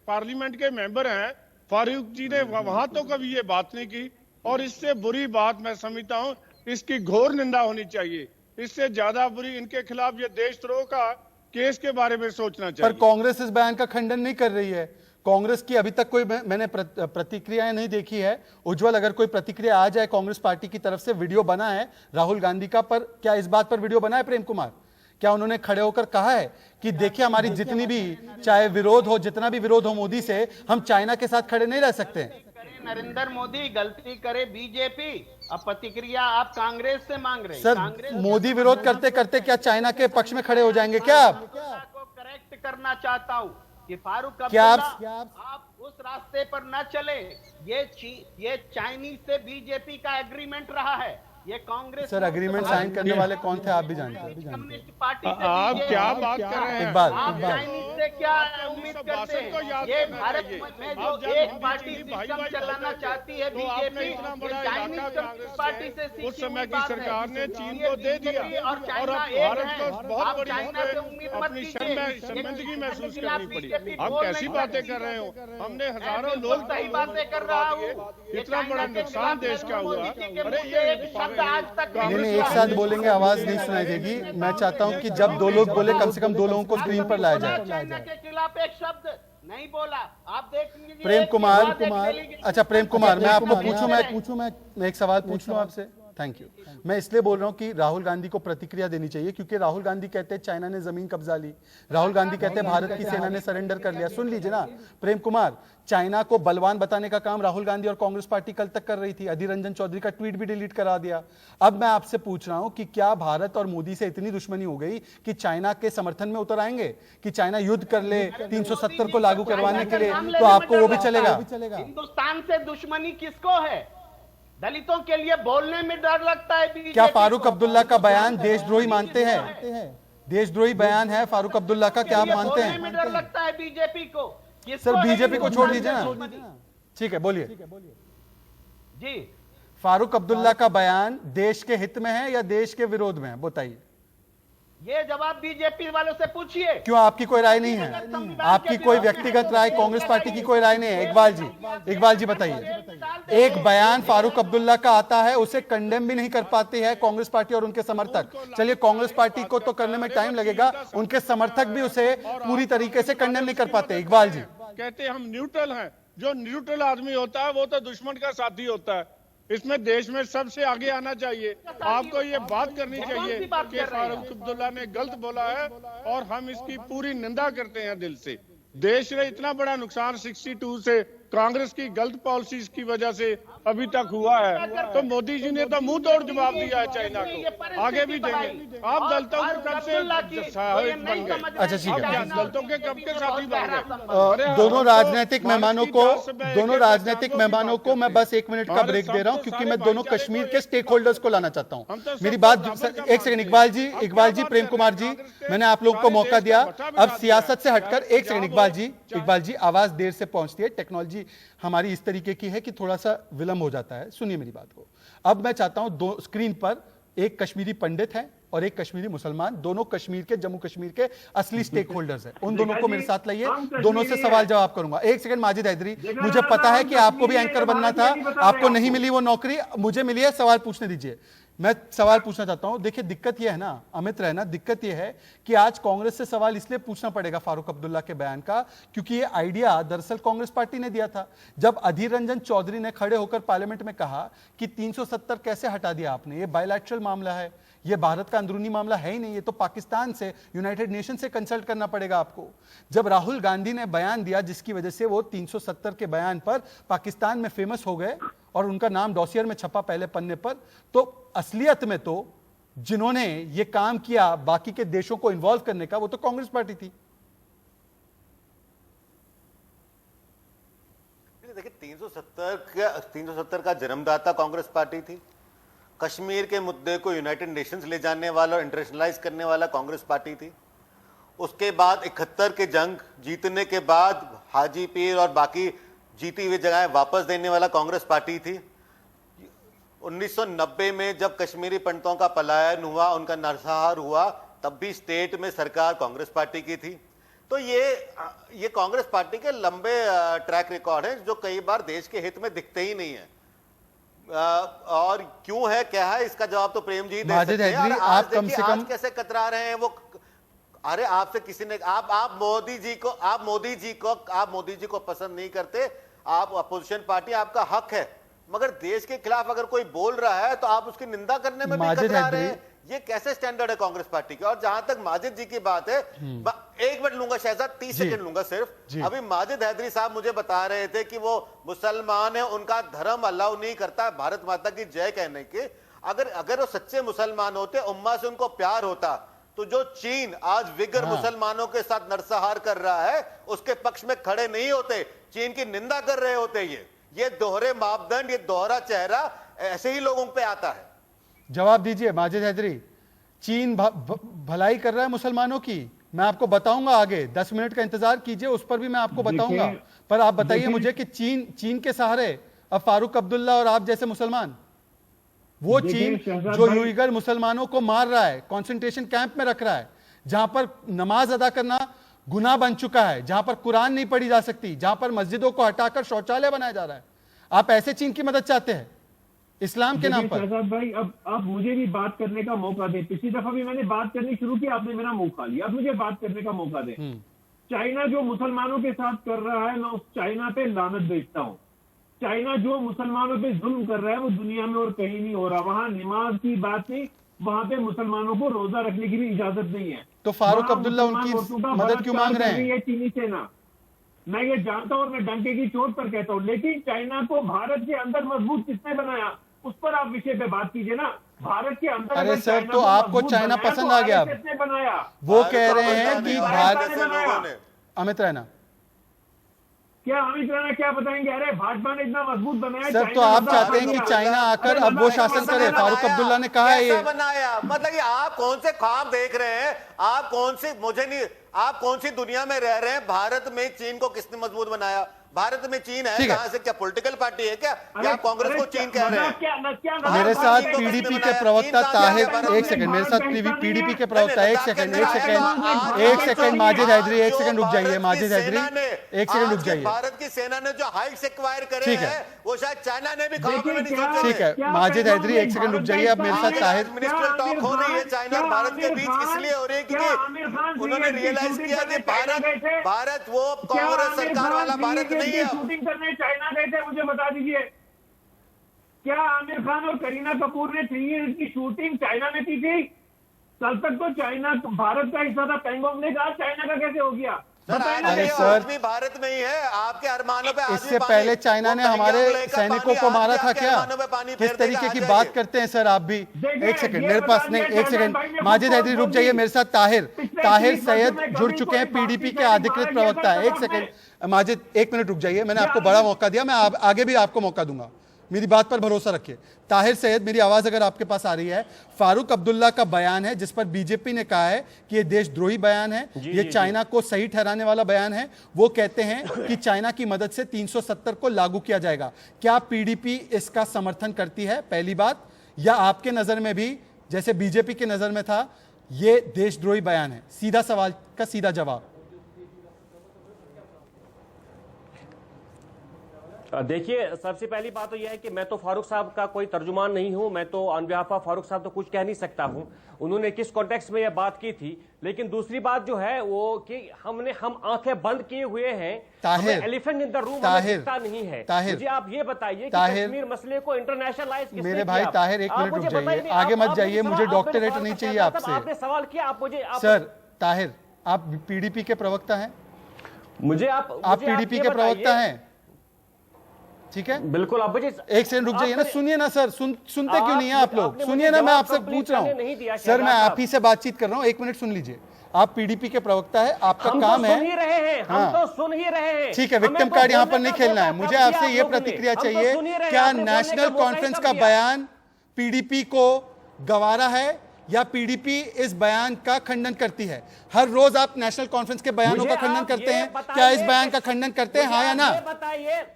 पार्लियामेंट के मेंबर हैं। फारूक जी ने वहां तो कभी ये बात नहीं की और इससे बुरी बात मैं समझता हूं, इसकी घोर निंदा होनी चाहिए। इससे ज्यादा बुरी इनके खिलाफ ये देशद्रोह का केस के बारे में सोचना चाहिए। पर कांग्रेस इस बयान का खंडन नहीं कर रही है। कांग्रेस की अभी तक कोई मैंने प्रतिक्रियाएं नहीं देखी है। उज्जवल, अगर कोई प्रतिक्रिया आ जाए कांग्रेस पार्टी की तरफ से, वीडियो बना है राहुल गांधी का, पर क्या इस बात पर वीडियो बना है प्रेम कुमार? क्या उन्होंने खड़े होकर कहा है कि देखिए हमारी जितनी भी चाहे विरोध हो, जितना भी विरोध हो मोदी से, हम चाइना के साथ खड़े नहीं रह सकते? नरेंद्र मोदी, गलती करे बीजेपी, अब प्रतिक्रिया आप कांग्रेस से मांग रहे हैं। सर कांग्रेस मोदी विरोध करते करते क्या चाइना के पक्ष में खड़े हो जाएंगे क्या आप? को करेक्ट करना चाहता हूं कि फारूक क्या अब्दुल्ला आप उस रास्ते पर न चले। ये चाइनीज से बीजेपी का एग्रीमेंट रहा है, ये कांग्रेस सर एग्रीमेंट साइन करने वाले कौन थे आप भी जानते हैं। कम्युनिस्ट पार्टी से आप बीजेपी क्या बात कर रहे हैं? इकबाल, आप इकबाल। चाइनीज से क्या उम्मीद करते हैं? ये भारत में जो एक पार्टी सिस्टम चलाना चाहती है बीजेपी, ये चाइनीज कम्युनिस्ट पार्टी से सीखी उस समय हुई की बात है। सरकार ने चीन ये को दे दिया बीजेपी और और चाइना अब एक भारत है। को बहुत आप बड़ी चाइना से उम्मीद मत कीजिए। शर्मिंदगी महसूस लेकिन आप करनी पड़ी। बीजेपी आप बोल कैसी नहीं बातें सकती। कर रहे हो? हमने हजारों मैं लोग सही बातें कर रहा हूँ। इतना बड़ा नुकसान देश का हुआ। अरे एक शब्द आज तक नहीं, एक साथ बोलेंगे आवाज नहीं सुनाई देगी। मैं चाहता हूं कि जब दो लोग बोले कम से कम दो लोगों को स्क्रीन पर लाया जाए। चाइना के खिलाफ एक शब्द नहीं बोला। आप देख लीजिए। प्रेम कुमार, अच्छा अच्छा प्रेम कुमार, मैं आपको पूछूं, मैं एक सवाल पूछ लूं आपसे। Thank you. मैं इसलिए बोल रहा हूं कि राहुल गांधी को प्रतिक्रिया देनी चाहिए, क्योंकि राहुल गांधी कहते हैं चाइना ने जमीन कब्जा ली, राहुल गांधी कहते हैं भारत की सेना ने सरेंडर कर लिया। सुन लीजिए ना प्रेम कुमार, चाइना को बलवान बताने का काम राहुल गांधी और कांग्रेस पार्टी कल तक कर रही थी। अधीर रंजन चौधरी का ट्वीट भी डिलीट करा दिया। अब मैं आपसे पूछ रहा हूं कि क्या भारत और मोदी से इतनी दुश्मनी हो गई कि चाइना के समर्थन में उतर आएंगे, कि चाइना युद्ध कर ले 370 को लागू करवाने के लिए, तो आपको वो भी चलेगा? हिंदुस्तान से दुश्मनी किसको है? दलितों के लिए बोलने में डर लगता है बीजेपी क्या फारूक को। अब्दुल्ला का बयान देशद्रोही मानते हैं? देशद्रोही बयान है फारूक अब्दुल्ला का, क्या आप ये मानते बोलने में हैं? डर लगता है बीजेपी को। सर बीजेपी को छोड़ दीजिए ना, ठीक है बोलिए। जी, फारूक अब्दुल्ला का बयान देश के हित में है या देश के विरोध में है, बताइए। ये जवाब बीजेपी वालों से पूछिए। क्यों आपकी कोई राय नहीं है? आपकी कोई व्यक्तिगत राय, कांग्रेस पार्टी की कोई राय नहीं है? इकबाल जी बताइए। एक बयान फारूक अब्दुल्ला का आता है, उसे कंडेम भी नहीं कर पाते हैं कांग्रेस पार्टी और उनके समर्थक। चलिए कांग्रेस पार्टी को तो करने में टाइम लगेगा, उनके समर्थक भी उसे पूरी तरीके से कंडेम नहीं कर पाते। इकबाल जी कहते हैं हम न्यूट्रल हैं। जो न्यूट्रल आदमी होता है वो तो दुश्मन का साथी होता है। इसमें देश में सबसे आगे आना चाहिए। आपको ये बात करनी चाहिए कि फारूक अब्दुल्ला ने गलत बोला है और हम इसकी पूरी निंदा करते हैं दिल से। देश ने इतना बड़ा नुकसान 62 से कांग्रेस की गलत पॉलिसीज की वजह से अभी तक हुआ है, तो मोदी जी ने तो मुंह तोड़ जवाब दिया है चाइना को, आगे भी देंगे। आप दलितों को कब से बन गए? अच्छा ठीक है, दलितों के कब के साथी बन गए? दोनों राजनीतिक मेहमानों को मैं बस 1 मिनट का ब्रेक दे रहा हूं, क्योंकि मैं दोनों कश्मीर के स्टेक होल्डर्स को लाना चाहता हूं। मेरी बात एक सेकंड, इकबाल जी, प्रेम कुमार जी, मैंने आप लोगों को मौका दिया। अब सियासत से हटकर एक सेकंड, इकबाल जी आवाज देर से पहुंचती है, टेक्नोलॉजी हमारी इस तरीके की है कि थोड़ा सा विलंब हो जाता है। सुनिए मेरी बात को। अब मैं चाहता हूं दो स्क्रीन पर एक कश्मीरी पंडित है और एक कश्मीरी मुसलमान, दोनों कश्मीर के, जम्मू कश्मीर के असली स्टेक होल्डर्स हैं। उन दोनों को मेरे साथ लाइए, दोनों से सवाल जवाब करूंगा। एक सेकंड माजिद हैदरी, मुझे पता है कि आपको भी एंकर बनना था, आपको नहीं मिली वो नौकरी, मुझे मिली है, सवाल पूछने दीजिए। मैं सवाल पूछना चाहता हूं। देखिए दिक्कत यह है ना अमित रहना, दिक्कत यह है कि आज कांग्रेस से सवाल इसलिए पूछना पड़ेगा फारूक अब्दुल्ला के बयान का, क्योंकि ये आइडिया दरअसल कांग्रेस पार्टी ने दिया था। जब अधीर रंजन चौधरी ने खड़े होकर पार्लियामेंट में कहा कि 370 कैसे हटा दिया आपने, ये बायलैटरल मामला है, ये भारत का अंदरूनी मामला है ही नहीं, ये तो पाकिस्तान से, यूनाइटेड नेशन से कंसल्ट करना पड़ेगा आपको। जब राहुल गांधी ने बयान दिया जिसकी वजह से वो 370 के बयान पर पाकिस्तान में फेमस हो गए और उनका नाम डॉसियर में छपा पहले पन्ने पर, तो असलियत में तो जिन्होंने ये काम किया बाकी के देशों को इन्वॉल्व करने का, वो तो कांग्रेस पार्टी थी। देखिए 370 का जन्मदाता कांग्रेस पार्टी थी। कश्मीर के मुद्दे को यूनाइटेड नेशंस ले जाने वाला और इंटरनेशनलाइज करने वाला कांग्रेस पार्टी थी। उसके बाद 71 के जंग जीतने के बाद हाजी पीर और बाकी जीती हुई जगहें वापस देने वाला कांग्रेस पार्टी थी। 1990 में जब कश्मीरी पंडितों का पलायन हुआ, उनका नरसंहार हुआ, तब भी स्टेट में सरकार कांग्रेस पार्टी की थी। तो ये कांग्रेस पार्टी के लंबे ट्रैक रिकॉर्ड हैं जो कई बार देश के हित में दिखते ही नहीं है। और क्यों है, क्या है, इसका जवाब तो प्रेम जी दे सकते हैं। और आप कम से कम कैसे कतरा रहे हैं वो, अरे आपसे किसी ने, आप मोदी जी को पसंद नहीं करते, आप अपोजिशन पार्टी, आपका हक है, मगर देश के खिलाफ अगर कोई बोल रहा है तो आप उसकी निंदा करने में भी कतरा रहे हैं। ये कैसे स्टैंडर्ड है कांग्रेस पार्टी के? और जहां तक माजिद जी की बात है, 1 मिनट लूंगा शहजाद, 30 सेकंड लूंगा सिर्फ। अभी माजिद हैदरी साहब मुझे बता रहे थे कि वो मुसलमान है, उनका धर्म अलाउ नहीं करता भारत माता की जय कहने के। अगर वो सच्चे मुसलमान होते, उम्मा से उनको प्यार होता, तो जो चीन आज विगर मुसलमानों के साथ नरसंहार कर रहा है, उसके पक्ष में खड़े नहीं होते, चीन की निंदा कर रहे होते। ये दोहरे मापदंड, ये दोहरा चेहरा ऐसे ही लोगों पे आता है। जवाब दीजिए माजिद हैदरी। चीन भलाई कर रहा है मुसलमानों की, मैं आपको बताऊंगा आगे, 10 मिनट का इंतजार कीजिए, उस पर भी मैं आपको बताऊंगा। पर आप बताइए मुझे कि चीन के सहारे अब फारूक अब्दुल्ला और आप जैसे मुसलमान, वो चीन जो उइगर मुसलमानों को मार रहा है, कंसंट्रेशन कैंप में रख रहा है, जहां पर नमाज अदा करना गुनाह बन चुका है, जहां पर कुरान नहीं पढ़ी जा सकती, जहां पर मस्जिदों को हटाकर शौचालय बनाया जा रहा है, आप ऐसे चीन की मदद चाहते हैं इस्लाम के नाम पर? शहजाद भाई, अब आप मुझे भी बात करने का मौका दें। पिछली दफा भी मैंने बात करनी शुरू की, आपने मेरा मुंह खा लिया। अब मुझे बात करने का मौका दें। चाइना जो मुसलमानों के साथ कर रहा है, मैं उस चाइना पे लानत भेजता हूँ। चाइना जो मुसलमानों पे जुल्म कर रहा है, वो दुनिया में और कहीं नहीं हो रहा। वहां नमाज की बात नहीं, वहां पे मुसलमानों को रोजा रखने की भी इजाजत नहीं है। तो फारूक अब्दुल्ला उनकी मदद क्यों मांग रहे हैं? ये चीनी सेना, मैं ये जानता हूं और मैं डंके की चोट पर कहता हूं, लेकिन चाइना को भारत के अंदर मजबूत किसने बनाया, उस पर आप विषय पे बात कीजिए ना। भारत के अंदर अरे सर, तो आपको चाइना पसंद आ गया? किसने बनाया? वो कह रहे हैं कि भारत, अमित रैना क्या अमित रैना क्या बताएंगे? अरे भाजपा ने इतना मजबूत बनाया सर, तो आप चाहते हैं कि चाइना आकर अब वो शासन करे? फारूक अब्दुल्ला ने कहा है ये बनाया, मतलब ये आप कौन से ख्वाब देख रहे हैं? आप कौन सी, मुझे नहीं, आप कौन सी दुनिया में रह रहे हैं? भारत में चीन को किसने मजबूत बनाया? भारत में चीन है कहां से? क्या पॉलिटिकल पार्टी है क्या? या कांग्रेस को चीन कह रहे हैं? मेरे साथ पीडीपी के प्रवक्ता ताहिर, एक सेकंड, मेरे साथ पीडीपी के प्रवक्ता, एक सेकंड माजिद हैदरी, एक सेकंड रुक जाइए, माजिद हैदरी एक सेकंड रुक जाइए। भारत की सेना ने जो हाइट्स एक्वायर करे हैं, वो शायद चाइना ने भी ख्वाब में नहीं सोचा। ठीक है माजिद हैदरी, एक सेकंड रुक जाइए। अब मेरे साथ ताहिर, मिनिस्ट्रियल टॉक हो रही है चाइना और भारत के बीच, इसलिए हो रही है क्योंकि उन्होंने रियलाइज किया कि भारत वो कांग्रेस सरकार वाला भारत नहीं है। शूटिंग करने चाइना गए थे, मुझे बता दीजिए, क्या आमिर खान और करीना कपूर ने 3 इयर्स की शूटिंग चाइना में की थी? कल तक तो चाइना भारत का हिस्सा था, पेंगोंग ने कहा चाइना का कैसे हो गया? अरे सर, भी भारत में ही है, आपके अरमानों पे इससे पहले चाइना ने हमारे सैनिकों को मारा था क्या? किस तरीके की बात करते हैं सर आप भी? एक सेकंड, मेरे पास नहीं, एक सेकंड माजिद हैदरी रुक जाइए। मेरे साथ ताहिर सैयद जुड़ चुके हैं, पीडीपी के अधिकृत प्रवक्ता है। एक सेकंड माजिद, 1 मिनट रुक जाइए, मैंने आपको बड़ा मौका दिया, मैं आगे भी आपको मौका दूंगा, मेरी बात पर भरोसा रखिए। ताहिर सैयद, मेरी आवाज अगर आपके पास आ रही है, फारूक अब्दुल्ला का बयान है जिस पर बीजेपी ने कहा है कि ये देशद्रोही बयान है, ये चाइना को सही ठहराने वाला बयान है। वो कहते हैं कि चाइना की मदद से 370 को लागू किया जाएगा। क्या पीडीपी इसका समर्थन करती है? पहली बात, या आपके नजर में भी जैसे बीजेपी के नजर में था ये देशद्रोही बयान है? सीधा सवाल का सीधा जवाब। देखिए, सबसे पहली बात तो यह है कि मैं तो फारूक साहब का कोई तर्जुमान नहीं हूं, मैं तो ऑन बिहाफ ऑफ फारूक साहब तो कुछ कह नहीं सकता हूं, उन्होंने किस कॉन्टेक्स्ट में यह बात की थी। लेकिन दूसरी बात जो है वो कि हम आंखें बंद किए हुए हैं, एलिफेंट इन द रूम दिखता नहीं है। मुझे आप ये बताइए कि कश्मीर मसले को इंटरनेशनलाइज किसने किया? मेरे भाई ताहिर, 1 मिनट रुक जाइए, आगे मत जाइए, मुझे डॉक्टरेट नहीं चाहिए आपसे। आपने सवाल किया, आप मुझे सर ताहिर, आप पीडीपी के प्रवक्ता हैं, मुझे आप पीडीपी के प्रवक्ता हैं, ठीक है? बिल्कुल। आप मुझे 1 सेकंड रुक जाइए ना, सुनिए ना सर, सुनते क्यों नहीं है आप लोग? सुनिए ना, मैं आपसे पूछ रहा हूँ सर, मैं आप ही से बातचीत कर रहा हूँ, 1 मिनट सुन लीजिए। आप पीडीपी के प्रवक्ता है, आपका काम है, सुन ही रहे हैं, हम तो सुन ही रहे हैं। ठीक है, विक्टिम कार्ड यहाँ पर नहीं खेलना है। मुझे आपसे ये प्रतिक्रिया चाहिए, क्या नेशनल कॉन्फ्रेंस का बयान पीडीपी को गवारा है या पीडीपी इस बयान का खंडन करती है? हर रोज आप नेशनल कॉन्फ्रेंस के बयानों का खंडन करते हैं, क्या इस बयान का खंडन करते हैं, हाँ या ना? बताइए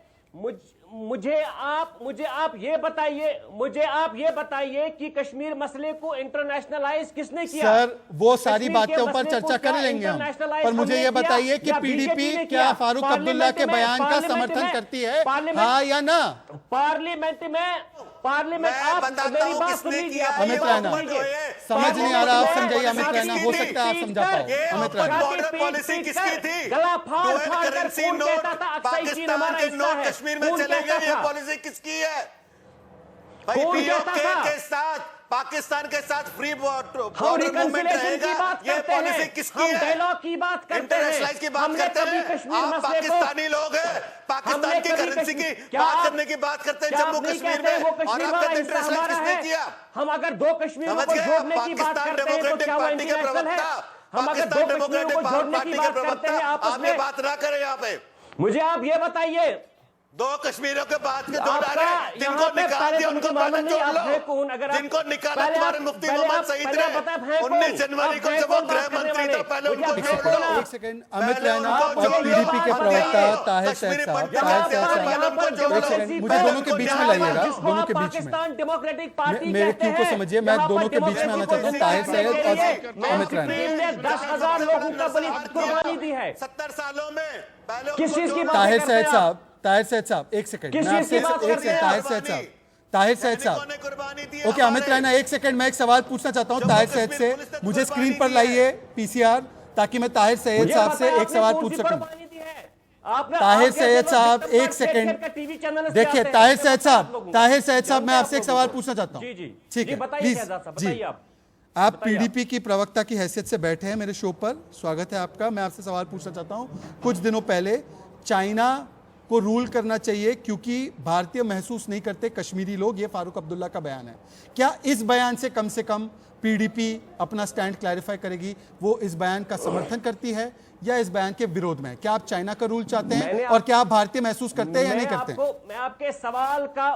मुझे आप ये बताइए कि कश्मीर मसले को इंटरनेशनलाइज किसने किया? सर, वो सारी बातों पर चर्चा कर लेंगे हम, पर मुझे ये बताइए कि पीडीपी क्या फारूक अब्दुल्ला के बयान का समर्थन करती है, हाँ या ना? पार्लियामेंट आप मेरी बात सुन लीजिए। अमित रैना, समझ नहीं आ रहा, आप समझाइए। अमित रैना, हो सकता है आप समझा पाओ। अमित रैना, पॉलिसी किसकी थी? गला फाड़ फाड़ कर कौन कहता था पाकिस्तान के नोट कश्मीर में चलेंगे, ये पॉलिसी किसकी है? भाई कौन कहता पीओके था? के साथ पाकिस्तान के साथ फ्री हम बॉर्डर मूवमेंट रिकंसिलिएशन की रहेगा, बात ये करते पॉलिसी हैं, किसकी हम है? डायलॉग की बात करते हैं, इंटरनेशनलाइज की बात हमने करते कभी हैं। कश्मीर आप मसले को पाकिस्तानी लोग हैं, पाकिस्तान की करेंसी की बात करने की बात करते हैं जम्मू कश्मीर में, और आप कहते हैं इंटरनेशनलाइज किसने किया? हम अगर दो कश्मीर समझ को गए? जोड़ने की बात पाकिस्तान करते हैं तो डेमोक्रेटिक क्या वो पार्टी के इंटरनेशनल है? प्रवक्ता, हम अगर दो पाकिस्तान कश्मीर डेमोक्रेटिक को जोड़ने पार्टी की के बात करते हैं प्रवक्ता, आपस आप ये में, बात ना करें यहाँ पे। मुझे आप ये बताइए, दो कश्मीरों के बाद के जो आपका डाले, जिनको यहाँ पे निकाल पहले दिया तो उनको मुझे पहले मालूम नहीं जोड़ आप लो, हैं कौन, अगर आप जिनको निकाला पहले तुम्हारे आप- मुफ्ती पहले मोहम्मद आप- सईद पहले आप बताएं ने हैं कौन? 19 जनवरी को आप जब वो कौन गृह बात करने मंत्री था वाले? पहले मुझे उनको आप जोड़ देखो लो। ना। एक सेकंड, अमित पहले रैना उनको और जोड़ लो। पीडीपी के प्रवक्ता बताइए, ताहिर कश्मीरी सैयद साहब, पंडित ताहिर हैं, सैयद पहले साहब, उनको जोड़ लो। एक सेकंड, मुझे दोनों के बीच में लाइएगा, दोनों के बीच में। डेमोक्रेटिक पार्टी मेरे क्यों को समझिए, मैं दोनों के बीच में आना चाहता हूँ, ताहिर सैयद और अमित रैना। ने 10,000 लोगों का बलि कुर्बानी दी है। 70 सालों में पहले किस चीज की बात ताहिर करते सैयद हैं साहब, ताहिर सैयद साहब, एक सेकंड, किस मैं चीज की आपसे बात एक करते सेकंड, हैं? ताहिर सैयद साहब, ताहिर सैयद साहब, ओके अमित रैना, एक सेकंड, मैं एक सवाल पूछना चाहता हूं ताहिर सैयद से, मुझे स्क्रीन पर लाइए पीसीआर, ताकि मैं ताहिर सैयद साहब से एक सवाल पूछ सकूं। ताहिर सैयद साहब, एक सेकंड, देखिए ताहिर सैयद साहब, ताहिर सैयद साहब, मैं आपसे एक सवाल पूछना चाहता हूं। जी जी ठीक है, बताइए प्लीज शहजाद साहब, जी, बताइए आप पीडीपी की प्रवक्ता की हैसियत से बैठे हैं मेरे शो पर, स्वागत है आपका। मैं आपसे सवाल पूछना चाहता हूं, कुछ दिनों पहले चाइना को रूल करना चाहिए क्योंकि भारतीय महसूस नहीं करते कश्मीरी लोग, ये फारूक अब्दुल्ला का बयान है। क्या इस बयान से कम पीडीपी अपना स्टैंड क्लैरिफाई करेगी? वो इस बयान का समर्थन करती है या इस बयान के विरोध में? क्या आप चाइना का रूल चाहते हैं और क्या आप भारतीय महसूस करते हैं या नहीं करते? मैं आपके सवाल का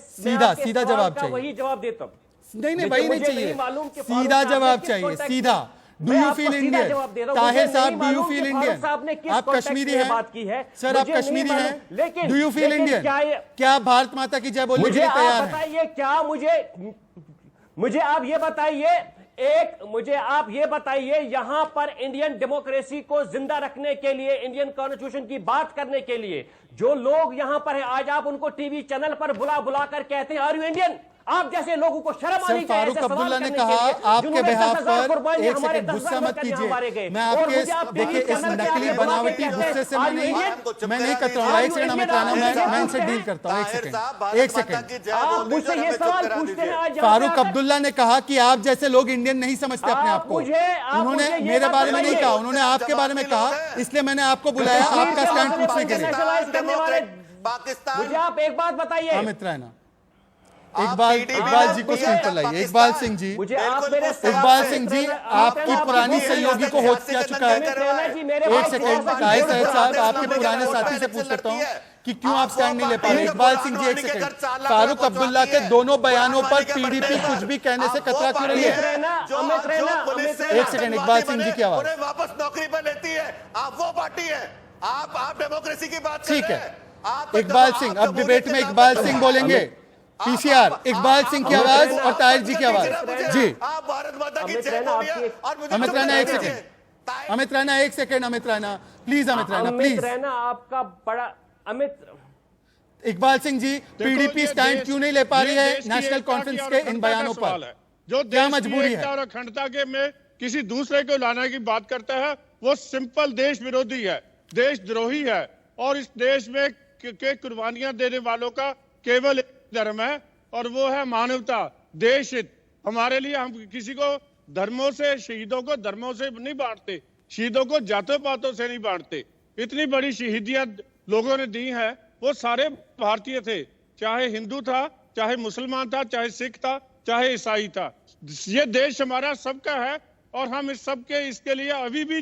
सीधा जवाब चाहिए। वही जवाब देता हूं। नहीं वही नहीं चाहिए, मालूम कि फारूक सीधा साहब ने जवाब किस चाहिए, कॉन्टेक्स्ट सीधा। में- डू मैं यू आपको फील सीधा इंडियन? जवाब दे रहा हूं। ताहिर मुझे साहब, नहीं डू यू मालूम फील कि फारूक इंडियन? साहब ने किस आप कॉन्टेक्स्ट कश्मीरी में हैं? बात की है, सर आप मुझे नहीं कश्मीरी मालूम। हैं? लेकिन डू यू फील लेकिन इंडियन? क्या आप भारत माता की जय बोलने के मुझे लिए आप तैयार हैं? बताइए, क्या मुझे आप ये बताइए, मुझे आप ये बताइए, यहां पर इंडियन डेमोक्रेसी को जिंदा रखने के लिए, इंडियन कॉन्स्टिट्यूशन की बात करने के लिए जो लोग यहां पर हैं, आज आप उनको टीवी चैनल पर बुला कर कहते हैं आर यू इंडियन? आप जैसे लोगों को शर्म आनी चाहिए। फारूक अब्दुल्ला ने कहा आपके बिहाफ पर, एक सेकंड गुस्सा मत कीजिए, मैं आपके देखिए इस नकली बनावटी गुस्से से मैं नहीं कतराऊंगा। एक सेकंड अमित रैना, मैं इनसे डील करता हूं, एक सेकंड। आप मुझसे ये सवाल पूछते हैं आज फारूक अब्दुल्ला ने कहा कि आप जैसे लोग इंडियन नहीं समझते अपने आप को। उन्होंने मेरे बारे में नहीं कहा, उन्होंने आपके बारे में कहा, इसलिए मैंने आपको बुलाया आपका स्टैंड पूछने के लिए। पाकिस्तान, मुझे आप एक बात बताइए अमित रैना, इकबाल जी को स्क्रीन पर लाइए। इकबाल सिंह जी, मुझे आप मेरे इकबाल सिंह जी, आपकी पुरानी सहयोगी को हो क्या चुका है? एक सेकंड, ताहिर सैयद साहब, आपके पुराने साथी से पूछ सकता हूं कि क्यों आप स्टैंड नहीं ले पा रहे? इकबाल सिंह जी, एक सेकंड, फारूक अब्दुल्ला के दोनों बयानों पर पीडीपी कुछ भी कहने से कतरा क्यों रही है? एक सेकंड, इकबाल सिंह जी की आवाज। वापस नौकरी पर लेती है, आप वो पार्टी है, आप डेमोक्रेसी की बात ठीक है इकबाल सिंह, अब डिबेट में इकबाल सिंह बोलेंगे। पीसीआर, इकबाल सिंह की आवाज और ताहिर जी की आवाज। जी आप भारत माता की जय बोलिए और मुझे अमित रैना, एक सेकंड, अमित रैना, एक second, Amit Raina please, Amit Raina please. Raina आपका बड़ा अमित इकबाल सिंह जी, पीडीपी स्टैंड क्यों नहीं ले पा रही है नेशनल कॉन्फ्रेंस के इन बयानों पर? जो क्या देश मजबूरी की है? एकता और अखंडता के में किसी दूसरे को लाने की बात करता है, वो सिंपल देश विरोधी है, देशद्रोही है, और इस देश में के कुर्बानियां देने वालों का केवल एक धर्म है और वो है मानवता, देश हित। हमारे लिए हम किसी को धर्मों से, शहीदों को धर्मों से नहीं बांटते, शहीदों को जातों पातों से नहीं बांटते। इतनी बड़ी शहीदियां लोगों ने दी है, वो सारे भारतीय थे, चाहे हिंदू था, चाहे मुसलमान था, चाहे सिख था, चाहे ईसाई था। ये देश हमारा सबका है और हम इस सबके इसके लिए अभी भी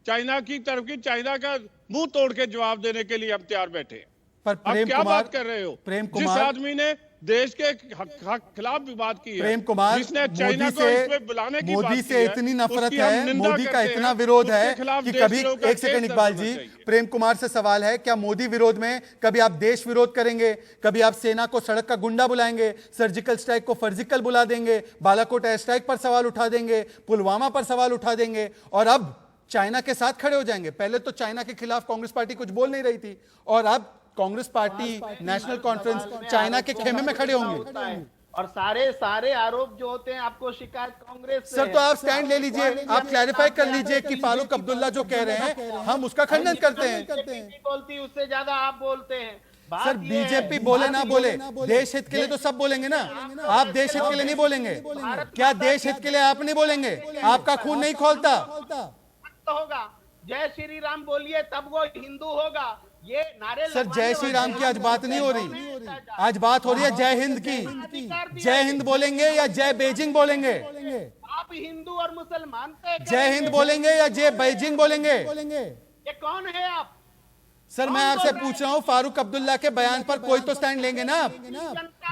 चाइना की तरफ की, चाइना का मुंह तोड़ के जवाब देने के लिए हम तैयार बैठे हैं। पर आप प्रेम क्या कुमार, बात कर रहे हो? प्रेम जिस कुमार, आदमी ने देश के खिलाफ भी बात की है, प्रेम कुमार, जिसने चाइना को इसमें बुलाने की बात मोदी की से है, इतनी नफरत उसकी हम है, निंदा मोदी का करते इतना हैं, विरोध है उसके खिलाफ कि देश कभी, विरोध का एक सेकंड केस इकबाल दर्ज जी, होना चाहिए। प्रेम कुमार से सवाल है, क्या मोदी विरोध में कभी आप देश विरोध करेंगे? कभी आप सेना को सड़क का गुंडा बुलाएंगे, सर्जिकल स्ट्राइक को फर्जिकल बुला देंगे, बालाकोट एयर स्ट्राइक पर सवाल उठा देंगे, पुलवामा पर सवाल उठा देंगे और अब चाइना के साथ खड़े हो जाएंगे? पहले तो चाइना के खिलाफ कांग्रेस पार्टी कुछ बोल नहीं रही थी और अब Congress party, national conference China के खेमे में खड़े होंगे। और सारे आरोप जो होते हैं आपको शिकायत कांग्रेस से सर तो आप स्टैंड ले लीजिए, आप क्लैरिफाई कर लीजिए कि फारूक अब्दुल्ला जो कह रहे हैं हम उसका खंडन करते हैं। बोलती उससे ज्यादा आप बोलते हैं। बात सर ये है, बीजेपी बोले ना बोले, देश हित के लिए तो सब बोलेंगे ना। आप देश हित के लिए नहीं बोलेंगे क्या? देश हित के लिए आप नहीं बोलेंगे? आपका खून नहीं खोलता? होगा जय श्री राम बोलिए तब वो हिंदू होगा। ये नारे सर जय श्री राम की आज बात नहीं हो रही, आज बात हो रही है जय हिंद की। जय हिंद बोलेंगे या जय बीजिंग बोलेंगे? आप हिंदू और मुसलमान जय हिंद बोलेंगे या जय बीजिंग बोलेंगे? ये कौन है आप? सर मैं आपसे पूछ रहा हूं, फारूक अब्दुल्ला के बयान पर कोई तो स्टैंड लेंगे ना आप?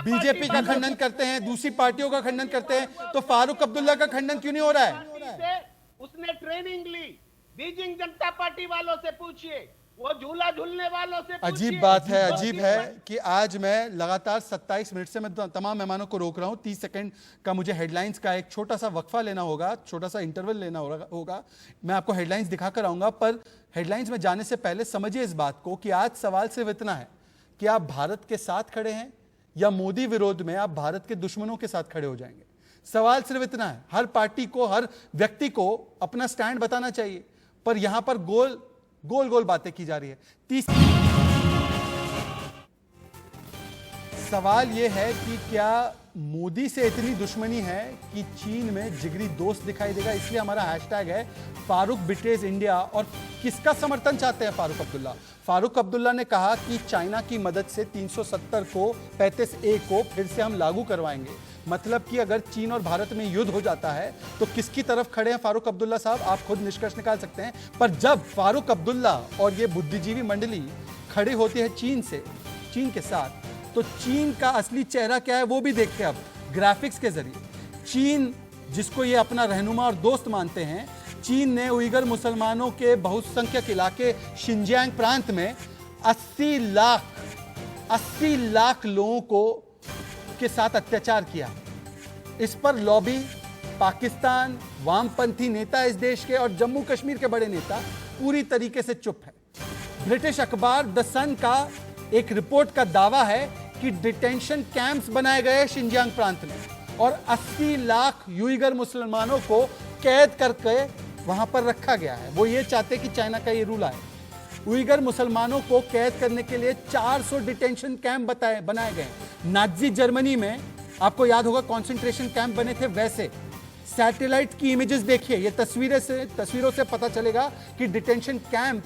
बीजेपी का खंडन करते हैं, दूसरी पार्टियों का खंडन करते हैं, तो फारूक अब्दुल्ला का खंडन क्यों नहीं हो रहा है? उसने ट्रेनिंग ली, बीजिंग जनता पार्टी वालों से पूछिए, वो झूला झूलने वालों से पूछिए। अजीब बात है, अजीब है कि आज मैं लगातार 27 मिनट से मैं तमाम मेहमानों को रोक रहा हूं। 30 सेकंड का मुझे हेडलाइंस का एक छोटा सा वक्फा लेना होगा, छोटा सा इंटरवल लेना होगा। मैं आपको हेडलाइंस दिखाकर आऊंगा, पर हेडलाइंस में जाने से पहले समझिए इस बात को कि आज सवाल सिर्फ इतना है कि आप भारत के साथ खड़े हैं या मोदी विरोध में आप भारत के दुश्मनों के साथ खड़े हो जाएंगे। सवाल सिर्फ इतना है। हर पार्टी को, हर व्यक्ति को अपना स्टैंड बताना चाहिए, पर यहां पर गोल गोल बातें की जा रही है। सवाल यह है कि क्या मोदी से इतनी दुश्मनी है कि चीन में जिगरी दोस्त दिखाई देगा? इसलिए हमारा हैशटैग है फारूक बिट्रेज इंडिया। और किसका समर्थन चाहते हैं फारूक अब्दुल्ला? फारूक अब्दुल्ला ने कहा कि चाइना की मदद से 370 को 35A को फिर से हम लागू करवाएंगे। मतलब कि अगर चीन और भारत में युद्ध हो जाता है तो किसकी तरफ खड़े हैं फारूक अब्दुल्ला साहब? आप खुद निष्कर्ष निकाल सकते हैं। पर जब फारूक अब्दुल्ला और ये बुद्धिजीवी मंडली खड़ी होती है चीन के साथ, तो चीन का असली चेहरा क्या है वो भी देखते हैं अब ग्राफिक्स के जरिए। चीन जिसको ये अपना रहनुमा और दोस्त मानते हैं, चीन ने उइगर मुसलमानों के बहुसंख्यक इलाके शिनजियांग प्रांत में 80 लाख लोगों को के साथ अत्याचार किया। इस पर लॉबी, पाकिस्तान, वामपंथी नेता इस देश के और जम्मू कश्मीर के बड़े नेता पूरी तरीके से चुप है। ब्रिटिश अखबार द सन का एक रिपोर्ट का दावा है कि डिटेंशन कैंप्स बनाए गए शिनजियांग प्रांत में और 80 लाख उइगर मुसलमानों को कैद करके वहां पर रखा गया है। वो ये चाहते कि चाइना का ये रूल आए। उइगर मुसलमानों को कैद करने के लिए 400 डिटेंशन कैंप बनाए गए। नाजी जर्मनी में आपको याद होगा कॉन्सेंट्रेशन कैंप बने थे, वैसे सैटेलाइट की इमेजेस देखिए, ये तस्वीरों से पता चलेगा कि डिटेंशन कैंप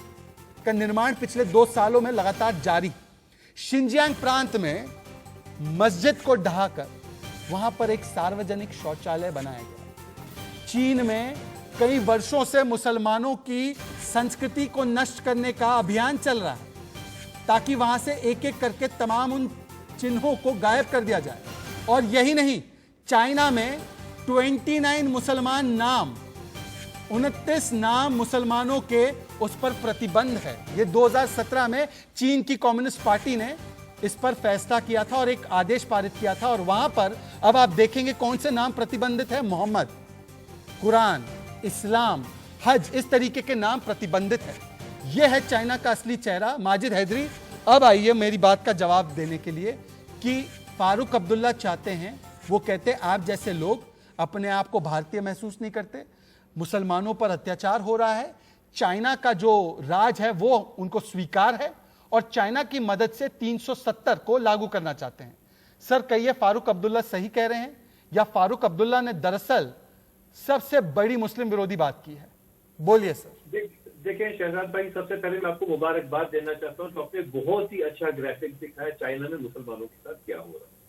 का निर्माण पिछले 2 सालों में लगातार जारी। शिनजियांग प्रांत में मस्जिद को ढहाकर वहां पर एक सार्वजनिक शौचालय बनाया गया। चीन में कई वर्षों से मुसलमानों की संस्कृति को नष्ट करने का अभियान चल रहा है ताकि वहां से एक एक करके तमाम उन चिन्हों को गायब कर दिया जाए। और यही नहीं, चाइना में 29 मुसलमान नाम, 29 नाम मुसलमानों के उस पर प्रतिबंध है। ये 2017 में चीन की कम्युनिस्ट पार्टी ने इस पर फैसला किया था और एक आदेश पारित किया था। और वहां पर अब आप देखेंगे कौन से नाम प्रतिबंधित है। मोहम्मद, कुरान, इस्लाम, हज, इस तरीके के नाम प्रतिबंधित है। यह है चाइना का असली चेहरा। माजिद हैदरी, अब आइए मेरी बात का जवाब देने के लिए कि फारूक अब्दुल्ला चाहते हैं, वो कहते हैं आप जैसे लोग अपने आप को भारतीय महसूस नहीं करते, मुसलमानों पर अत्याचार हो रहा है, चाइना का जो राज है वो उनको स्वीकार है और चाइना की मदद से 370 को लागू करना चाहते हैं। सर कहिए, फारूक अब्दुल्ला सही कह रहे हैं या फारूक अब्दुल्ला ने दरअसल सबसे बड़ी मुस्लिम विरोधी बात की है? बोलिए सर। देखिए शहजाद भाई, सबसे पहले मैं आपको मुबारकबाद देना चाहता हूँ। तो आपने बहुत ही अच्छा ग्राफिक दिखा है चाइना में मुसलमानों के साथ क्या हो रहा है।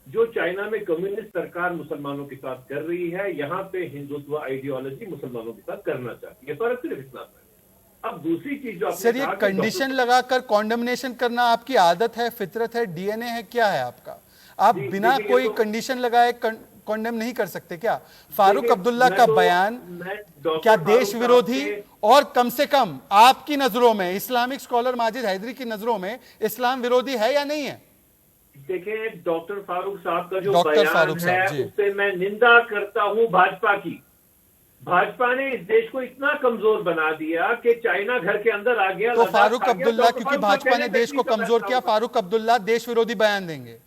जो चाइना में कम्युनिस्ट सरकार मुसलमानों के साथ कर रही है, यहाँ पे हिंदुत्व आइडियोलॉजी मुसलमानों के साथ करना चाहती है। फर्क सिर्फ इतना है। अब दूसरी चीज जो सर, ये कंडीशन लगाकर कॉन्डमनेशन करना आपकी आदत है, फितरत है, डीएनए है, क्या है आपका? आप बिना कोई कंडीशन लगाए कॉन्डेम नहीं कर सकते क्या? फारूक अब्दुल्ला का बयान क्या देश विरोधी और कम से कम आपकी नजरों में, इस्लामिक स्कॉलर माजिद हैदरी की नजरों में इस्लाम विरोधी है या नहीं है? देखिए, डॉक्टर फारूक साहब का जो बयान है उससे मैं निंदा करता हूं भाजपा की। भाजपा ने इस देश को इतना कमजोर बना दिया कि चाइना घर के अंदर आ गया। तो फारूक अब्दुल्ला, क्योंकि भाजपा ने देश को कमजोर किया, फारूक अब्दुल्ला देश विरोधी बयान देंगे,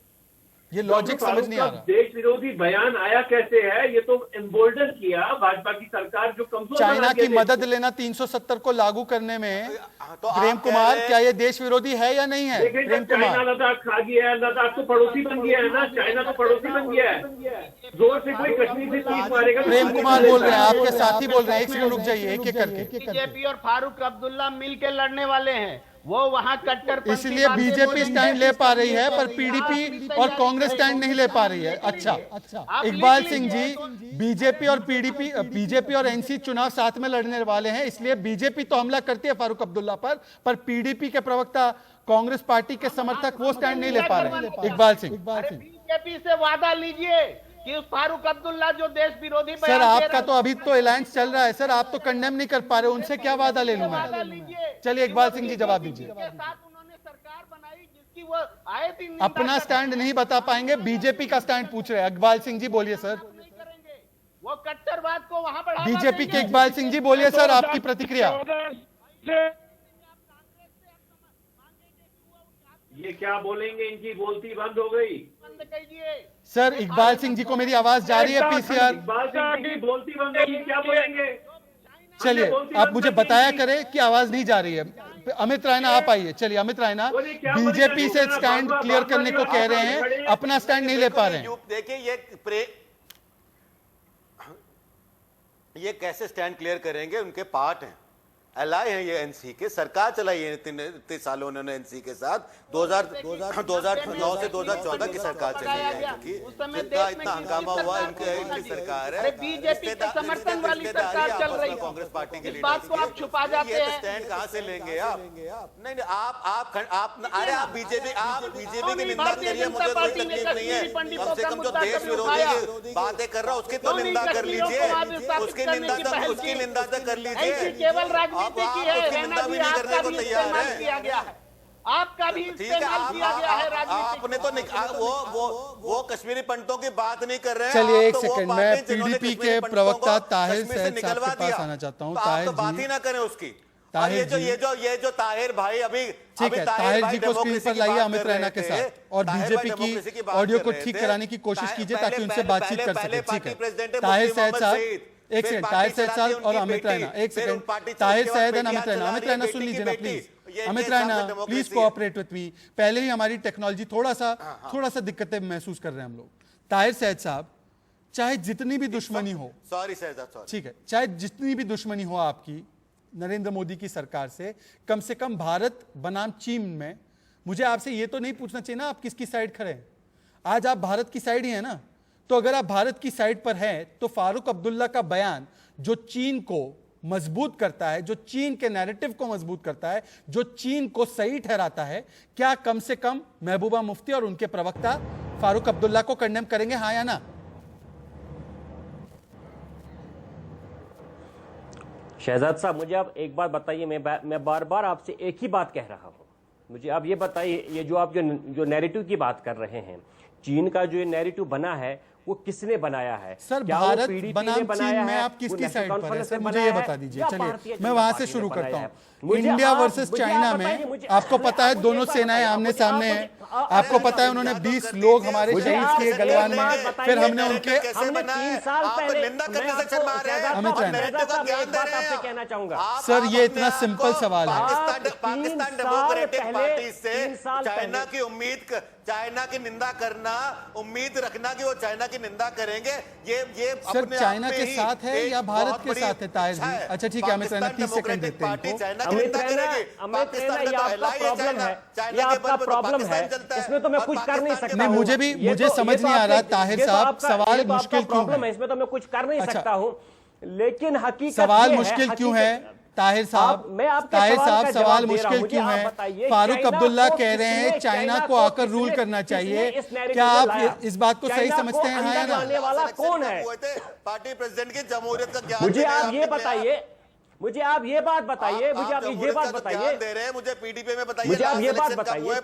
ये लॉजिक समझ नहीं आ रहा। देश विरोधी बयान आया कैसे है? ये तो एम्बोल्डन किया भाजपा की सरकार जो कमजोर चाइना की मदद लेना 370 को लागू करने में तो आप प्रेम कह कुमार, रहे- क्या ये देश विरोधी है या नहीं है? देखिए, प्रेम चाइना कुमार, लद्दाख खा गया है, लद्दाख तो पड़ोसी बन गया है ना, चाइना तो पड़ोसी बन गया है। जोर से कोई कश्मीर से तीर मारेगा तो प्रेम कुमार बोल रहे हैं, आपके साथी बोल रहे हैं। एक सेकंड रुक जाइए, एक एक करके। बीजेपी और फारूक अब्दुल्ला मिलकर लड़ने वाले हैं, वो वहां कट्टर इसलिए बीजेपी स्टैंड ले पा रही है पर पीडीपी और कांग्रेस स्टैंड नहीं ले पा रही है। अच्छा, इकबाल सिंह जी, बीजेपी और पीडीपी, बीजेपी और एनसी चुनाव साथ में लड़ने वाले हैं, इसलिए बीजेपी तो हमला करती है फारूक अब्दुल्ला पर पीडीपी के प्रवक्ता, कांग्रेस पार्टी के समर्थक वो स्टैंड नहीं ले पा रहे। इकबाल सिंह, बीजेपी से वादा लीजिए कि उस फारूक अब्दुल्ला जो देश विरोधी सर आपका तो अभी तो अलायंस चल रहा है सर, आप तो कंडेम नहीं कर पा रहे, उनसे क्या वादा ले लूं मैं? चलिए इकबाल सिंह जी जवाब दीजिए। उन्होंने सरकार बनाई जिसकी वो आए दिन अपना स्टैंड नहीं बता पाएंगे, बीजेपी का स्टैंड पूछ रहे हैं। इकबाल सिंह जी बोलिए सर। वो कट्टरवाद को वहां बढ़ावा बीजेपी के इकबाल सिंह जी बोलिए सर, आपकी प्रतिक्रिया। ये क्या बोलेंगे? इनकी बोलती बंद हो गई। बंद कीजिए। सर इकबाल सिंह जी को मेरी आवाज जा रही है पीसीआर? इकबाल सिंह की बोलती बंद होगी, क्या बोलेंगे? चलिए आप मुझे बताया करें कि आवाज नहीं जा रही है। अमित रायना आप आइए। चलिए अमित रायना, बीजेपी से स्टैंड क्लियर करने को कह रहे हैं, अपना स्टैंड नहीं ले पा रहे हैं। देखिए ये कैसे स्टैंड क्लियर करेंगे? उनके पार्ट हैं, एलाय हैं ये एनसी के, सरकार चलाई है इतने सालों उन्होंने एनसी के साथ। 2009 से 2014 की सरकार चली है इनकी, जितना इतना हंगामा हुआ इनकी सरकार है। बीजेपी के समर्थन वाली सरकार चल रही है, कांग्रेस पार्टी के इस बात को आप छुपा जाते हैं। स्टैंड कहां से लेंगे आप? नहीं आप अरे आप बीजेपी की निंदा करिए, मुझे कोई तकलीफ नहीं है। कम से कम जो देश विरोधी बातें कर रहा है उसकी तो निंदा कर लीजिए, उसकी निंदा तो कर लीजिए। केवल राजनीति की है, रहना भी आपका भी इस्तेमाल किया गया है, आपका भी इस्तेमाल किया गया है राजनीति। आपने तो वो कश्मीरी पंडितों की बात नहीं कर रहे हैं। चलिए एक सेकंड, मैं पीडीपी के प्रवक्ता ताहिर सैयद साहब के पास आना चाहता हूँ। ताहिर जी, बात ही ना करें उसकी। ताहिर जी, ये जो ताहिर भाई अभी ठीक है, ताहिर जी को स्क्रीन पर लाइए अमित रैना के साथ, और बीजेपी की ऑडियो को ठीक कराने की कोशिश कीजिए ताकि उनसे बातचीत कर सके। ठीक है, ताहिर सैयद साहब, एक सेकंड, ताहिर सैयद साहब और अमित रैना, एक सेकंड, ताहिर सैयद एंड अमित रैना। अमित रैना सुन लीजिए ना please. Amit Raina please cooperate with me. पहले ही हमारी टेक्नोलॉजी थोड़ा सा दिक्कतें महसूस कर रहे हैं हम लोग। ताहिर सैयद साहब, चाहे जितनी भी दुश्मनी हो, सॉरी सैयद, ठीक है, चाहे जितनी भी दुश्मनी हो आपकी नरेंद्र मोदी की सरकार से कम भारत बनाम चीन में, मुझे आपसे ये तो नहीं पूछना चाहिए ना आप किसकी साइड खड़े हैं। आज आप भारत की साइड ही है ना, तो अगर आप भारत की साइड पर हैं तो फारूक अब्दुल्ला का बयान जो चीन को मजबूत करता है, जो चीन के नैरेटिव को मजबूत करता है, जो चीन को सही ठहराता है, क्या कम से कम महबूबा मुफ्ती और उनके प्रवक्ता फारूक अब्दुल्ला को कंडेम करेंगे, हाँ या ना? शहजाद साहब, मुझे आप एक बात बताइए, मैं बार बार आपसे एक ही बात कह रहा हूं, मुझे आप ये बताइए, ये जो आप जो नैरेटिव की बात कर रहे हैं, चीन का जो ये नैरेटिव बना है वो किसने बनाया है? सर भारत बनाम चीन में आप किसकी साइड पर है सर, मुझे ये बता दीजिए। चलिए मैं वहां से शुरू करता हूं। इंडिया वर्सेस चाइना में आपको पता है दोनों सेनाएं आमने सामने हैं, आपको पता है उन्होंने 20 लोग हमारे शहीद किए गलवान में, फिर हमने उनके 3 साल पहले अमित रैना कहना चाहूंगा सर, ये इतना सिंपल सवाल है। पाकिस्तान डेमोक्रेटिक पार्टी से चाइना की निंदा करना, उम्मीद रखना कि वो चाइना की निंदा करेंगे, ये सर चाइना के साथ है या भारत के साथ है ताहिर जी? अच्छा ठीक है, अमित रैना 30 सेकंड देते हैं अमित रैना, ये आपका प्रॉब्लम है, ये आपका प्रॉब्लम है, इसमें तो मैं कुछ कर नहीं सकता। नहीं, मुझे समझ नहीं आ रहा ताहिर साहब, सवाल मुश्किल क्यों है? इसमें तो मैं कुछ कर नहीं सकता हूं, लेकिन हकीकत सवाल मुश्किल क्यों है ताहिर साहब? सवाल मुश्किल क्यों है? फारूक अब्दुल्ला कह रहे हैं चाइना को आकर रूल करना चाहिए, क्या आप इस बात को सही समझते हैं, हाँ या ना? वाला कौन है? पार्टी प्रेसिडेंट की जमहूरियत का क्या? मुझे आप ये बताइए, मुझे आप ये बात बताइए, मुझे आप ये बात बताइए, दे रहे हैं मुझे पीडीपी में बताइए, मुझे आप ये बात बताइए,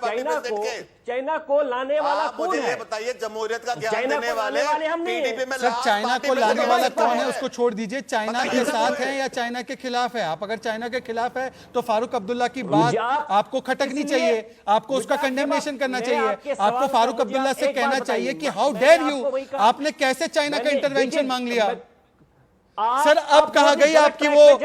चाइना को लाने वाला कौन है? बताइए जमहूरियत का ज्ञान चाइना देने को वाले लाने वाले हम नहीं पीडीपी हैं। में सर चाइना को लाने वाला कौन है उसको छोड़ दीजिए, चाइना बताइए के सर, साथ बोलिए। है या चाइना के खिलाफ है। आप अगर चाइना के खिलाफ है तो फारूक अब्दुल्ला की बात आपको खटकनी चाहिए, आपको उसका कंडेमनेशन करना चाहिए। आपको फारूक अब्दुल्ला से कहना चाहिए कि हाउ डेयर यू, आपने कैसे चाइना का इंटरवेंशन मांग लिया। सर अब कहा गई आपकी वो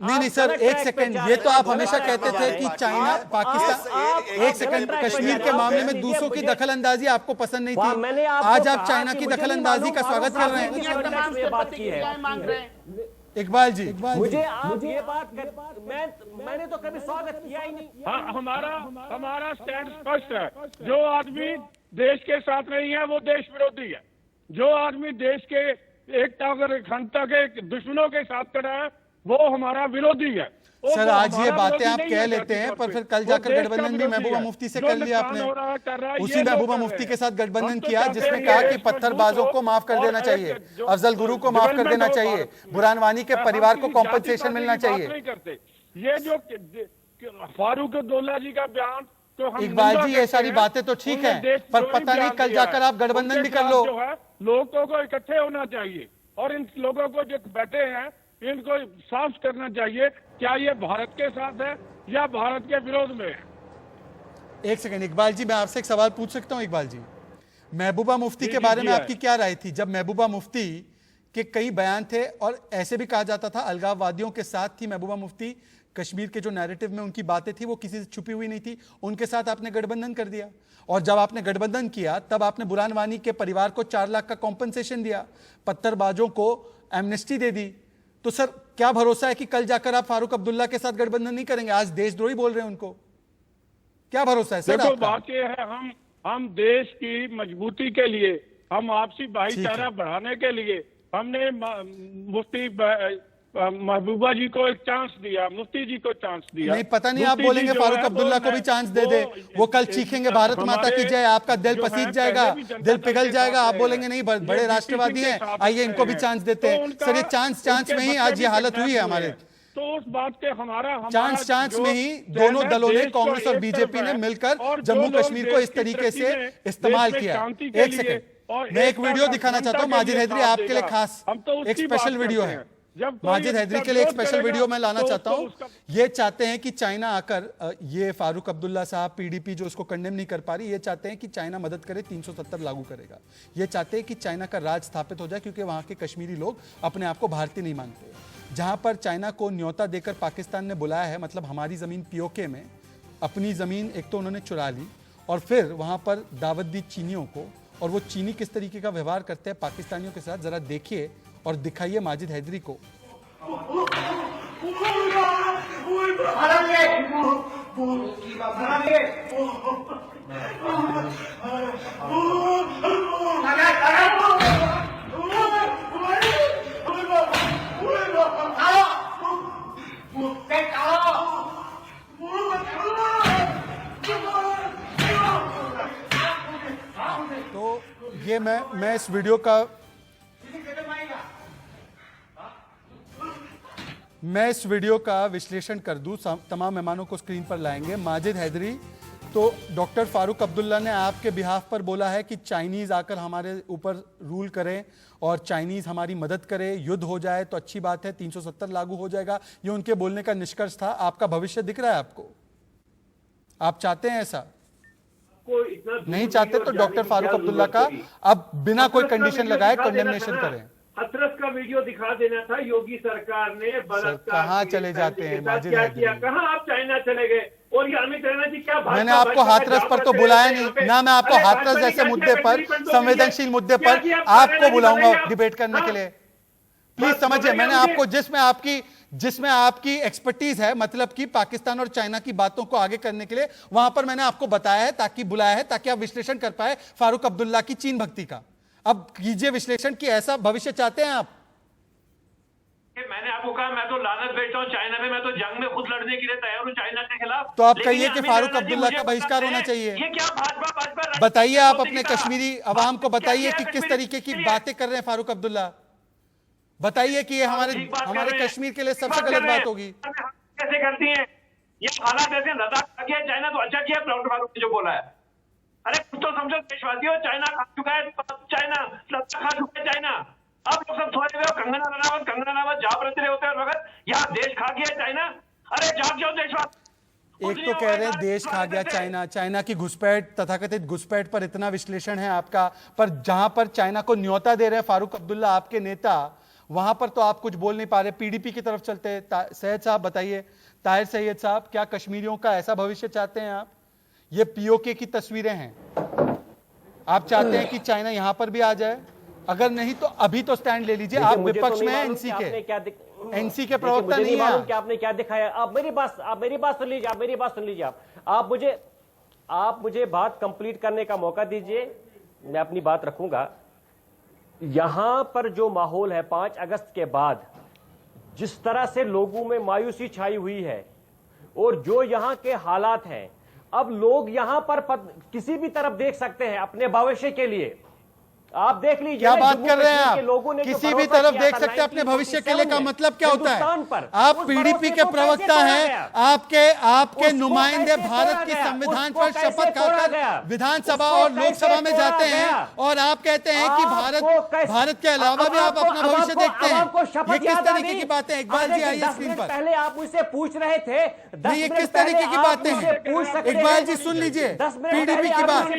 नहीं सर एक सेकंड, ये तो आप हमेशा कहते थे कि चाइना पाकिस्तान, एक सेकंड, कश्मीर के मामले में दूसरों की दखल अंदाजी आपको पसंद नहीं थी, आज आप चाइना की दखल अंदाजी का स्वागत कर रहे हैं। इकबाल जी, मुझे आप ये बात मैंने तो कभी स्वागत किया ही नहीं। हाँ, हमारा स्टैंड स्पष्ट है। जो आदमी देश के साथ नहीं है वो देश विरोधी है। जो आदमी देश के एकता और अखंडता के दुश्मनों के साथ खड़ा है वो हमारा विरोधी है। सर आज ये बातें आप कह लेते हैं पर फिर कल जाकर गठबंधन भी महबूबा मुफ्ती से कर लिया आपने, उसी महबूबा मुफ्ती के साथ गठबंधन किया जिसने कहा कि पत्थरबाजों को माफ कर देना चाहिए, अफजल गुरु को माफ कर देना चाहिए, बुरहान वानी के परिवार को कॉम्पनसेशन मिलना चाहिए। ये जो फारूक अब्दुल्ला जी का बयान, तो इकबाल जी ये सारी बातें तो ठीक है पर पता नहीं कल जाकर आप गठबंधन भी कर लो। लोगों को इकट्ठे होना चाहिए और इन लोगों को जो बैठे हैं इनको साफ करना चाहिए क्या ये भारत के साथ है या भारत के विरोध में है। एक सेकंड इकबाल जी, मैं आपसे एक सवाल पूछ सकता हूं इकबाल जी, महबूबा मुफ्ती के बारे में आपकी क्या राय थी जब महबूबा मुफ्ती के कई बयान थे और ऐसे भी कहा जाता था अलगाववादियों के साथ थी महबूबा मुफ्ती, कश्मीर के जो नैरेटिव में उनकी बातें थी वो किसी से छुपी हुई नहीं थी, उनके साथ आपने गठबंधन कर दिया और जब आपने गठबंधन किया तब आपने बुरहान वानी के परिवार को 4 लाख का कॉम्पनसेशन दिया, पत्थरबाजों को एमनेस्टी दे दी। तो सर क्या भरोसा है कि कल जाकर आप फारूक अब्दुल्ला के साथ गठबंधन नहीं करेंगे? आज देशद्रोही बोल रहे हैं उनको, क्या भरोसा है सर? देखो बात यह है हम देश की मजबूती के लिए, हम आपसी भाईचारा बढ़ाने के लिए हमने मुफ्ती महबूबा जी को एक चांस दिया, मुफ्ती जी को चांस दिया। नहीं पता नहीं आप बोलेंगे फारूक अब्दुल्ला को भी चांस दे दे, वो कल चीखेंगे भारत माता की जय, आपका दिल पसीज जाएगा, दिल पिघल जाएगा, आप बोलेंगे नहीं बड़े राष्ट्रवादी हैं आइए इनको भी चांस देते हैं। सर ये चांस में ही आज ये हालत हुई है हमारे। तो उस बात के हमारा चांस में ही दोनों दलों ने, कांग्रेस और बीजेपी ने मिलकर जम्मू कश्मीर को इस तरीके से इस्तेमाल किया। एक सेकंड मैं एक वीडियो दिखाना चाहता हूँ माजिद हैदरी, आपके लिए खास एक स्पेशल वीडियो है, माजिद हैदरी के लिए एक स्पेशल वीडियो मैं लाना चाहता हूं। ये चाहते हैं कि चाइना आकर, ये फारूक अब्दुल्ला साहब पीडीपी जो उसको कंडेम नहीं कर पा रही, ये चाहते हैं कि चाइना मदद करे, 370 लागू करेगा। ये चाहते हैं कि चाइना का राज स्थापित हो जाए क्योंकि वहां के कश्मीरी लोग अपने आप को भारतीय नहीं मानते। जहां पर चाइना को न्योता देकर पाकिस्तान ने बुलाया है, मतलब हमारी जमीन पीओके में अपनी जमीन एक तो उन्होंने चुरा ली और फिर वहां पर दावत दी चीनियों को, और वो चीनी किस तरीके का व्यवहार करते हैं पाकिस्तानियों के साथ जरा देखिए और दिखाइए माजिद हैदरी को। तो ये मैं इस वीडियो का विश्लेषण कर दूं, तमाम मेहमानों को स्क्रीन पर लाएंगे। माजिद हैदरी, तो डॉक्टर फारूक अब्दुल्ला ने आपके बिहाफ पर बोला है कि चाइनीज आकर हमारे ऊपर रूल करें और चाइनीज हमारी मदद करे, युद्ध हो जाए तो अच्छी बात है, 370 लागू हो जाएगा, ये उनके बोलने का निष्कर्ष था। आपका भविष्य दिख रहा है आपको? आप चाहते हैं ऐसा? नहीं चाहते तो डॉक्टर फारूक अब्दुल्ला का अब बिना कोई कंडीशन लगाए कंडेमनेशन करें। हथरस का वीडियो दिखा देना था, योगी सरकार ने कहाँ चले जाते हैं माजिद हैदरी? कहाँ आप चाइना चले गए? और ये अमित राणा जी क्या, मैंने आपको हाथरस पर तो बुलाया नहीं ना, मैं आपको हाथरस जैसे मुद्दे पर, संवेदनशील मुद्दे पर आपको बुलाऊंगा डिबेट करने के लिए। प्लीज समझिए, मैंने आपको जिसमें आपकी एक्सपर्टीज है, मतलब कि पाकिस्तान और चाइना की बातों को आगे करने के लिए, वहां पर मैंने आपको बताया है, ताकि बुलाया है ताकि आप विश्लेषण कर पाए फारूक अब्दुल्ला की चीन भक्ति का। अब कीजिए विश्लेषण कि ऐसा भविष्य चाहते हैं आप? मैंने आपको कहा मैं तो लानत भेजता हूं चाइना में, मैं तो जंग में खुद लड़ने के लिए तैयार हूं चाइना के खिलाफ। तो आप कहिए कि फारूक अब्दुल्ला का बहिष्कार होना चाहिए। ये क्या भाजपा बताइए, आप अपने कश्मीरी अवाम को बताइए कि किस तरीके की बातें कर रहे हैं फारूक अब्दुल्ला। बताइए कि ये हमारे ठीक बात कर हमारे रहे हैं। कश्मीर के लिए ठीक सबसे बात गलत कर रहे बात हैं। होगी। कैसे करती हैं ये हालात ऐसे? लद्दाख खा गया चाइना, तो अच्छा किया डॉक्टर फारूक ने जो बोला है। अरे कुछ तो समझो देशवासियों, चाइना खा चुका है, चाइना लद्दाख खा चुका है चाइना। अब लोग सब सोच रहे हो कंगना रनावत जहां रहते रहे होते हैं वक्त यहाँ देश खा गया चाइना। अरे जाग जाओ देशवासी। एक तो कह रहे हैं देश खा गया चाइना, चाइना की घुसपैठ, तथाकथित घुसपैठ पर इतना विश्लेषण है आपका, पर जहां पर चाइना को न्योता दे रहे हैं फारूक अब्दुल्ला आपके नेता, वहां पर तो आप कुछ बोल नहीं पा रहे। पीडीपी की तरफ चलते हैं। सैयद साहब बताइए, ताहिर सैयद साहब, क्या कश्मीरियों का ऐसा भविष्य चाहते हैं आप? ये पीओके की तस्वीरें हैं। आप चाहते हैं कि चाइना यहां पर भी आ जाए? अगर नहीं तो अभी तो स्टैंड ले लीजिए। आप विपक्ष में हैं एनसी के, एनसी के प्रवक्ता नहीं है कि आपने क्या दिखाया। आप मेरी बात सुन लीजिए। आप मुझे बात कंप्लीट करने का मौका दीजिए, मैं अपनी बात रखूंगा। यहां पर जो माहौल है 5 अगस्त के बाद, जिस तरह से लोगों में मायूसी छाई हुई है और जो यहां के हालात हैं, अब लोग यहां पर किसी भी तरफ देख सकते हैं अपने भविष्य के लिए। आप देख लीजिए क्या बात कर रहे हैं आप? लोगों ने किसी भी तरफ देख सकते हैं अपने भविष्य के लिए का मतलब क्या होता है? आप पीडीपी के प्रवक्ता हैं, आपके नुमाइंदे भारत की संविधान पर शपथ खाकर विधानसभा और लोकसभा में जाते हैं और आप कहते हैं कि भारत के अलावा भी आप अपना भविष्य देखते हैं। ये किस तरीके की बातें हैं? इकबाल जी आइए स्क्रीन पर। पहले आप मुझसे पूछ रहे थे, नहीं, ये किस तरीके की बातें हैं? इकबाल जी सुन लीजिए, पीडीपी की बात,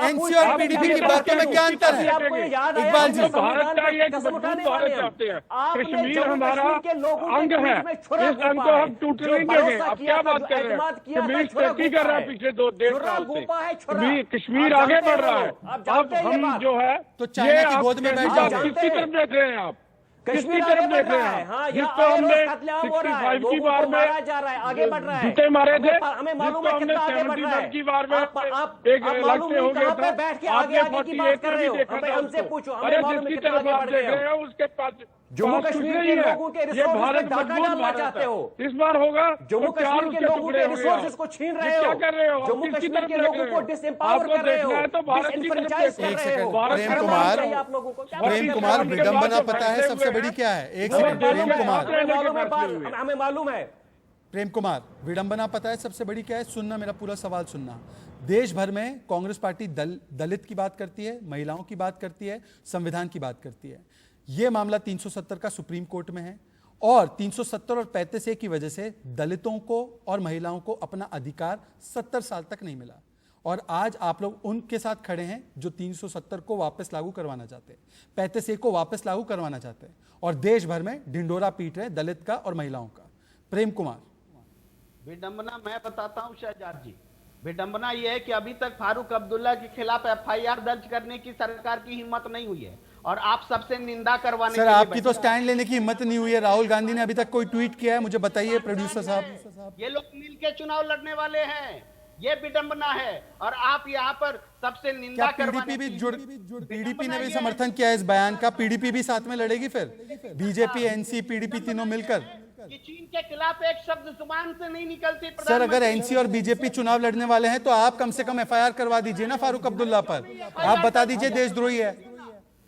एनसी और पीडीपी की बातों में क्या अंतर है? इकबाल जी, भारत का एक मजबूत भारत चाहते हैं। कश्मीर हमारा अंग है, इस अंग को हम टूटने नहीं देंगे। आप क्या बात कर रहे हैं? कश्मीर तरक्की कर रहा है पिछले 2-1.5 साल से। कश्मीर आगे बढ़ रहा है। अब हम जो है तो चाइना की गोद में बैठ जाओ। किसकी तरफ देख रहे हैं आप? किसकी तरफ देख रहे हैं? जिसको हमने 65 की बार में आगे बढ़ रहा है, जूते मारे थे, हमें मालूम है जिसको हमने कितना आगे बढ़ रहा 71 है। की बार में एक मालूम इलेक्शन हो नहीं गया कहां पे था। बैठ के आगे आपने की बात कर रहे हो? 48 हमें हमसे पूछो, हमें अरे मालूम है जिसकी कितना तरफ आगे आप बढ़ देख गए रहे हो। हो उसके पास जम्मू बात कुछ कश्मीर नहीं के है। लोगों के ये रिसोर्सेज भारत में डाका मजबूत डालना भारत चाहते है। हो। इस बार होगा जम्मू तो चार कश्मीर के उसके लोगों टुकड़े के हो गए। रिसोर्सेज को छीन रहे ये हो। क्या कर रहे हो? जम्मू किसकी कश्मीर तरफ के देख लोगों रहे को हो? डिसएम्पावर आपको कर रहे देखना है हो, तो भारत की तरफ डिसएनफ्रेंचाइज कर एक रहे हो। सेकंड, प्रेम शर्म कुमार, आनी चाहिए आप लोगों को। क्या प्रेम बात कुमार, कर रहे हो? विडंबना पता है सबसे बड़ी क्या है? एक सेकंड, प्रेम कुमार, हमें मालूम है। प्रेम कुमार, विडंबना पता है सबसे बड़ी क्या है? सुनना, मेरा पूरा सवाल सुनना। देश भर में कांग्रेस पार्टी दलित की बात करती है, महिलाओं की बात करती है, संविधान की बात करती है। यह मामला 370 का सुप्रीम कोर्ट में है और 370 और 35A की वजह से दलितों को और महिलाओं को अपना अधिकार 70 साल तक नहीं मिला। और आज आप लोग उनके साथ खड़े हैं जो 370 को वापस लागू करवाना चाहते हैं, 35A को वापस लागू करवाना चाहते हैं और देश भर में ढिंडोरा पीट रहे हैं दलित का और महिलाओं का। प्रेम कुमार, विडंबना मैं बताता हूं शहजाद जी। विडंबना यह है कि अभी तक फारूक अब्दुल्ला के खिलाफ FIR दर्ज करने की सरकार की हिम्मत नहीं हुई है और आप सबसे निंदा करवाने सर के लिए आपकी तो स्टैंड लेने की हिम्मत नहीं हुई है। राहुल गांधी ने अभी तक कोई ट्वीट किया है? मुझे बताइए प्रोड्यूसर साहब। ये लोग मिलके चुनाव लड़ने वाले हैं, ये विडंबना है और आप यहाँ पर सबसे निंदा क्या पीडीपी भी पीडीपी ने भी समर्थन किया इस बयान का? पीडीपी भी साथ में लड़ेगी फिर? बीजेपी, एनसी, पीडीपी तीनों मिलकर? कि चीन के खिलाफ एक शब्द जुबान से नहीं निकलती। सर अगर एनसी और बीजेपी चुनाव लड़ने वाले हैं तो आप कम से कम FIR करवा दीजिए ना फारूक अब्दुल्ला पर। आप बता दीजिए देशद्रोही है।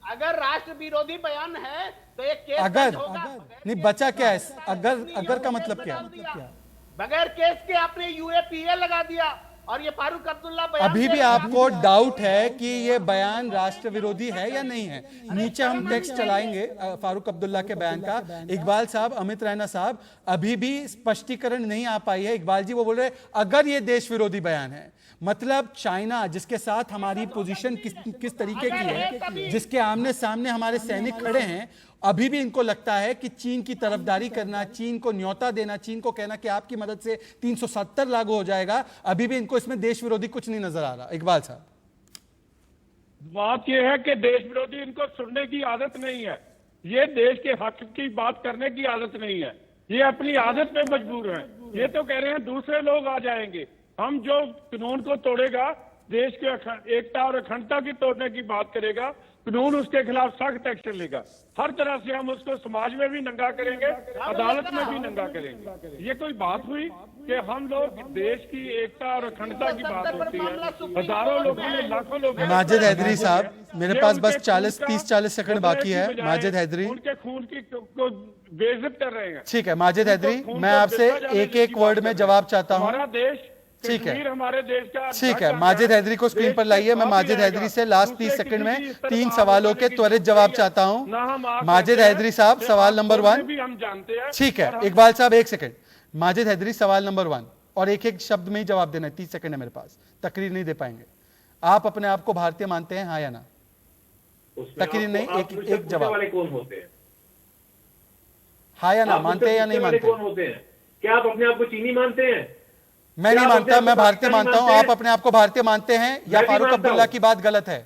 अगर राष्ट्र विरोधी बयान है तो एक केस अगर होगा। नहीं, बचा क्या है? अगर का मतलब क्या है? बगैर केस के आपने UAPA लगा दिया और ये फारूक अब्दुल्ला बयान अभी भी आपको डाउट है कि ये बयान राष्ट्र विरोधी है या नहीं है? नीचे हम टेक्स्ट चलाएंगे फारूक अब्दुल्ला के बयान का। इकबाल साहब, अमित रैना साहब, अभी भी स्पष्टीकरण नहीं आ पाई है। इकबाल जी वो बोल रहे अगर ये देश विरोधी बयान है, मतलब चाइना जिसके साथ हमारी पोजीशन किस तरीके की है, जिसके आमने सामने हमारे सैनिक खड़े हैं, अभी भी इनको लगता है कि चीन की तरफदारी करना, चीन को न्योता देना, चीन को कहना कि आपकी मदद से 370 लागू हो जाएगा, अभी भी इनको इसमें देश विरोधी कुछ नहीं नजर आ रहा। इकबाल साहब, बात यह है कि देश विरोधी इनको सुनने की आदत नहीं है, ये देश के हक की बात करने की आदत नहीं है, ये अपनी आदत पे मजबूर हैं। ये तो कह रहे हैं दूसरे लोग आ जाएंगे, हम जो कानून को तोड़ेगा, देश के एकता और अखंडता की तोड़ने की बात करेगा, कानून उसके खिलाफ सख्त एक्शन लेगा। हर तरह से हम उसको समाज में भी नंगा करेंगे, अदालत में भी नंगा करेंगे। ये कोई बात हुई कि हम लोग देश की एकता और अखंडता की बात होती है, हजारों लोगों ने, लाखों लोगों ने। माजिद हैदरी साहब, मेरे पास बस 40 सेकंड बाकी है। माजिद हैदरी, उनके खून की को बेइज्जत कर रहे हैं। ठीक है माजिद हैदरी, मैं आपसे एक एक वर्ड में जवाब चाहता हूँ। हमारा देश, ठीक है, हमारे देश का ठीक है। माजिद हैदरी को स्क्रीन पर लाइए। मैं माजिद हैदरी से लास्ट 30 सेकंड में 3 सवालों के त्वरित जवाब चाहता हूं। माजिद हैदरी साहब, सवाल नंबर 1। हम जानते हैं, ठीक है, इकबाल साहब 1 सेकंड। माजिद हैदरी, सवाल नंबर 1 और एक एक शब्द में ही जवाब देना है। 30 सेकंड है मेरे पास, तकरीर नहीं दे पाएंगे। आप अपने आप को भारतीय मानते हैं, हाँ या ना? तकरीर नहीं, एक जवाब। कौन होते हैं? हाँ या ना, मानते हैं या नहीं मानते? कौन होते हैं? क्या आप अपने आप को चीनी मानते हैं? मैं नहीं मानता, मैं भारतीय मानता हूं। आप अपने आप को भारतीय मानते हैं या फारूक अब्दुल्ला की बात गलत है?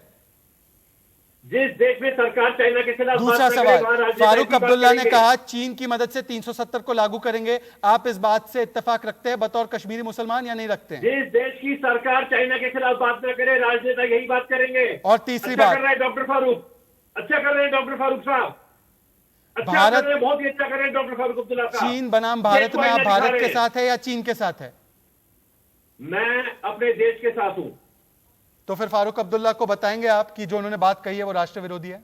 जिस देश में सरकार चाइना के खिलाफ दूसरा सवाल, फारूक अब्दुल्ला ने कहा चीन की मदद से 370 को लागू करेंगे। आप इस बात से इत्तेफाक रखते हैं बतौर कश्मीरी मुसलमान या नहीं रखते हैं? जिस देश की सरकार चाइना के खिलाफ बात न करे, राजनेता यही बात करेंगे। और तीसरी अच्छा बात, कर रहे हैं डॉक्टर फारूक, अच्छा कर रहे हैं डॉक्टर फारूक साहब, अच्छा भारत- कर रहे हैं, बहुत ही अच्छा कर रहे हैं डॉक्टर फारूक अब्दुल्ला साहब। चीन बनाम भारत में आप भारत के साथ है या चीन के साथ है? मैं अपने देश के साथ हूं। तो फिर फारूक अब्दुल्ला को बताएंगे आप कि जो उन्होंने बात कही है वो राष्ट्र विरोधी है?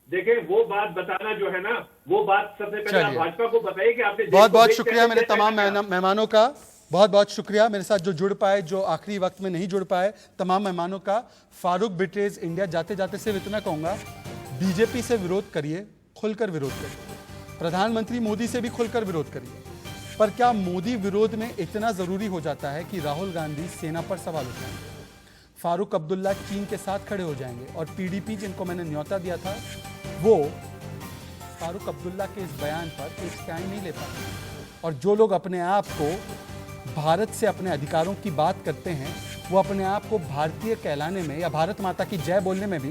देखिए, वो बात बताना जो है ना, वो बात सबसे पहले आप भाजपा को बताइए कि आपने बहुत बहुत शुक्रिया मेरे तमाम मेहमानों का, बहुत बहुत शुक्रिया मेरे साथ जो जुड़ पाए, जो आखिरी वक्त में नहीं जुड़ पाए, तमाम मेहमानों का। Farooq betrays India. जाते जाते सिर्फ इतना कहूंगा, बीजेपी से विरोध करिए, खुलकर विरोध करिए, प्रधानमंत्री मोदी से भी खुलकर विरोध करिए, पर क्या मोदी विरोध में इतना जरूरी हो जाता है कि राहुल गांधी सेना पर सवाल उठाएंगे, फारूक अब्दुल्ला चीन के साथ खड़े हो जाएंगे और पीडीपी जिनको मैंने न्योता दिया था वो फारूक अब्दुल्ला के इस बयान पर एक स्टैंड नहीं ले पाते? और जो लोग अपने आप को भारत से अपने अधिकारों की बात करते हैं वो अपने आप को भारतीय कहलाने में या भारत माता की जय बोलने में भी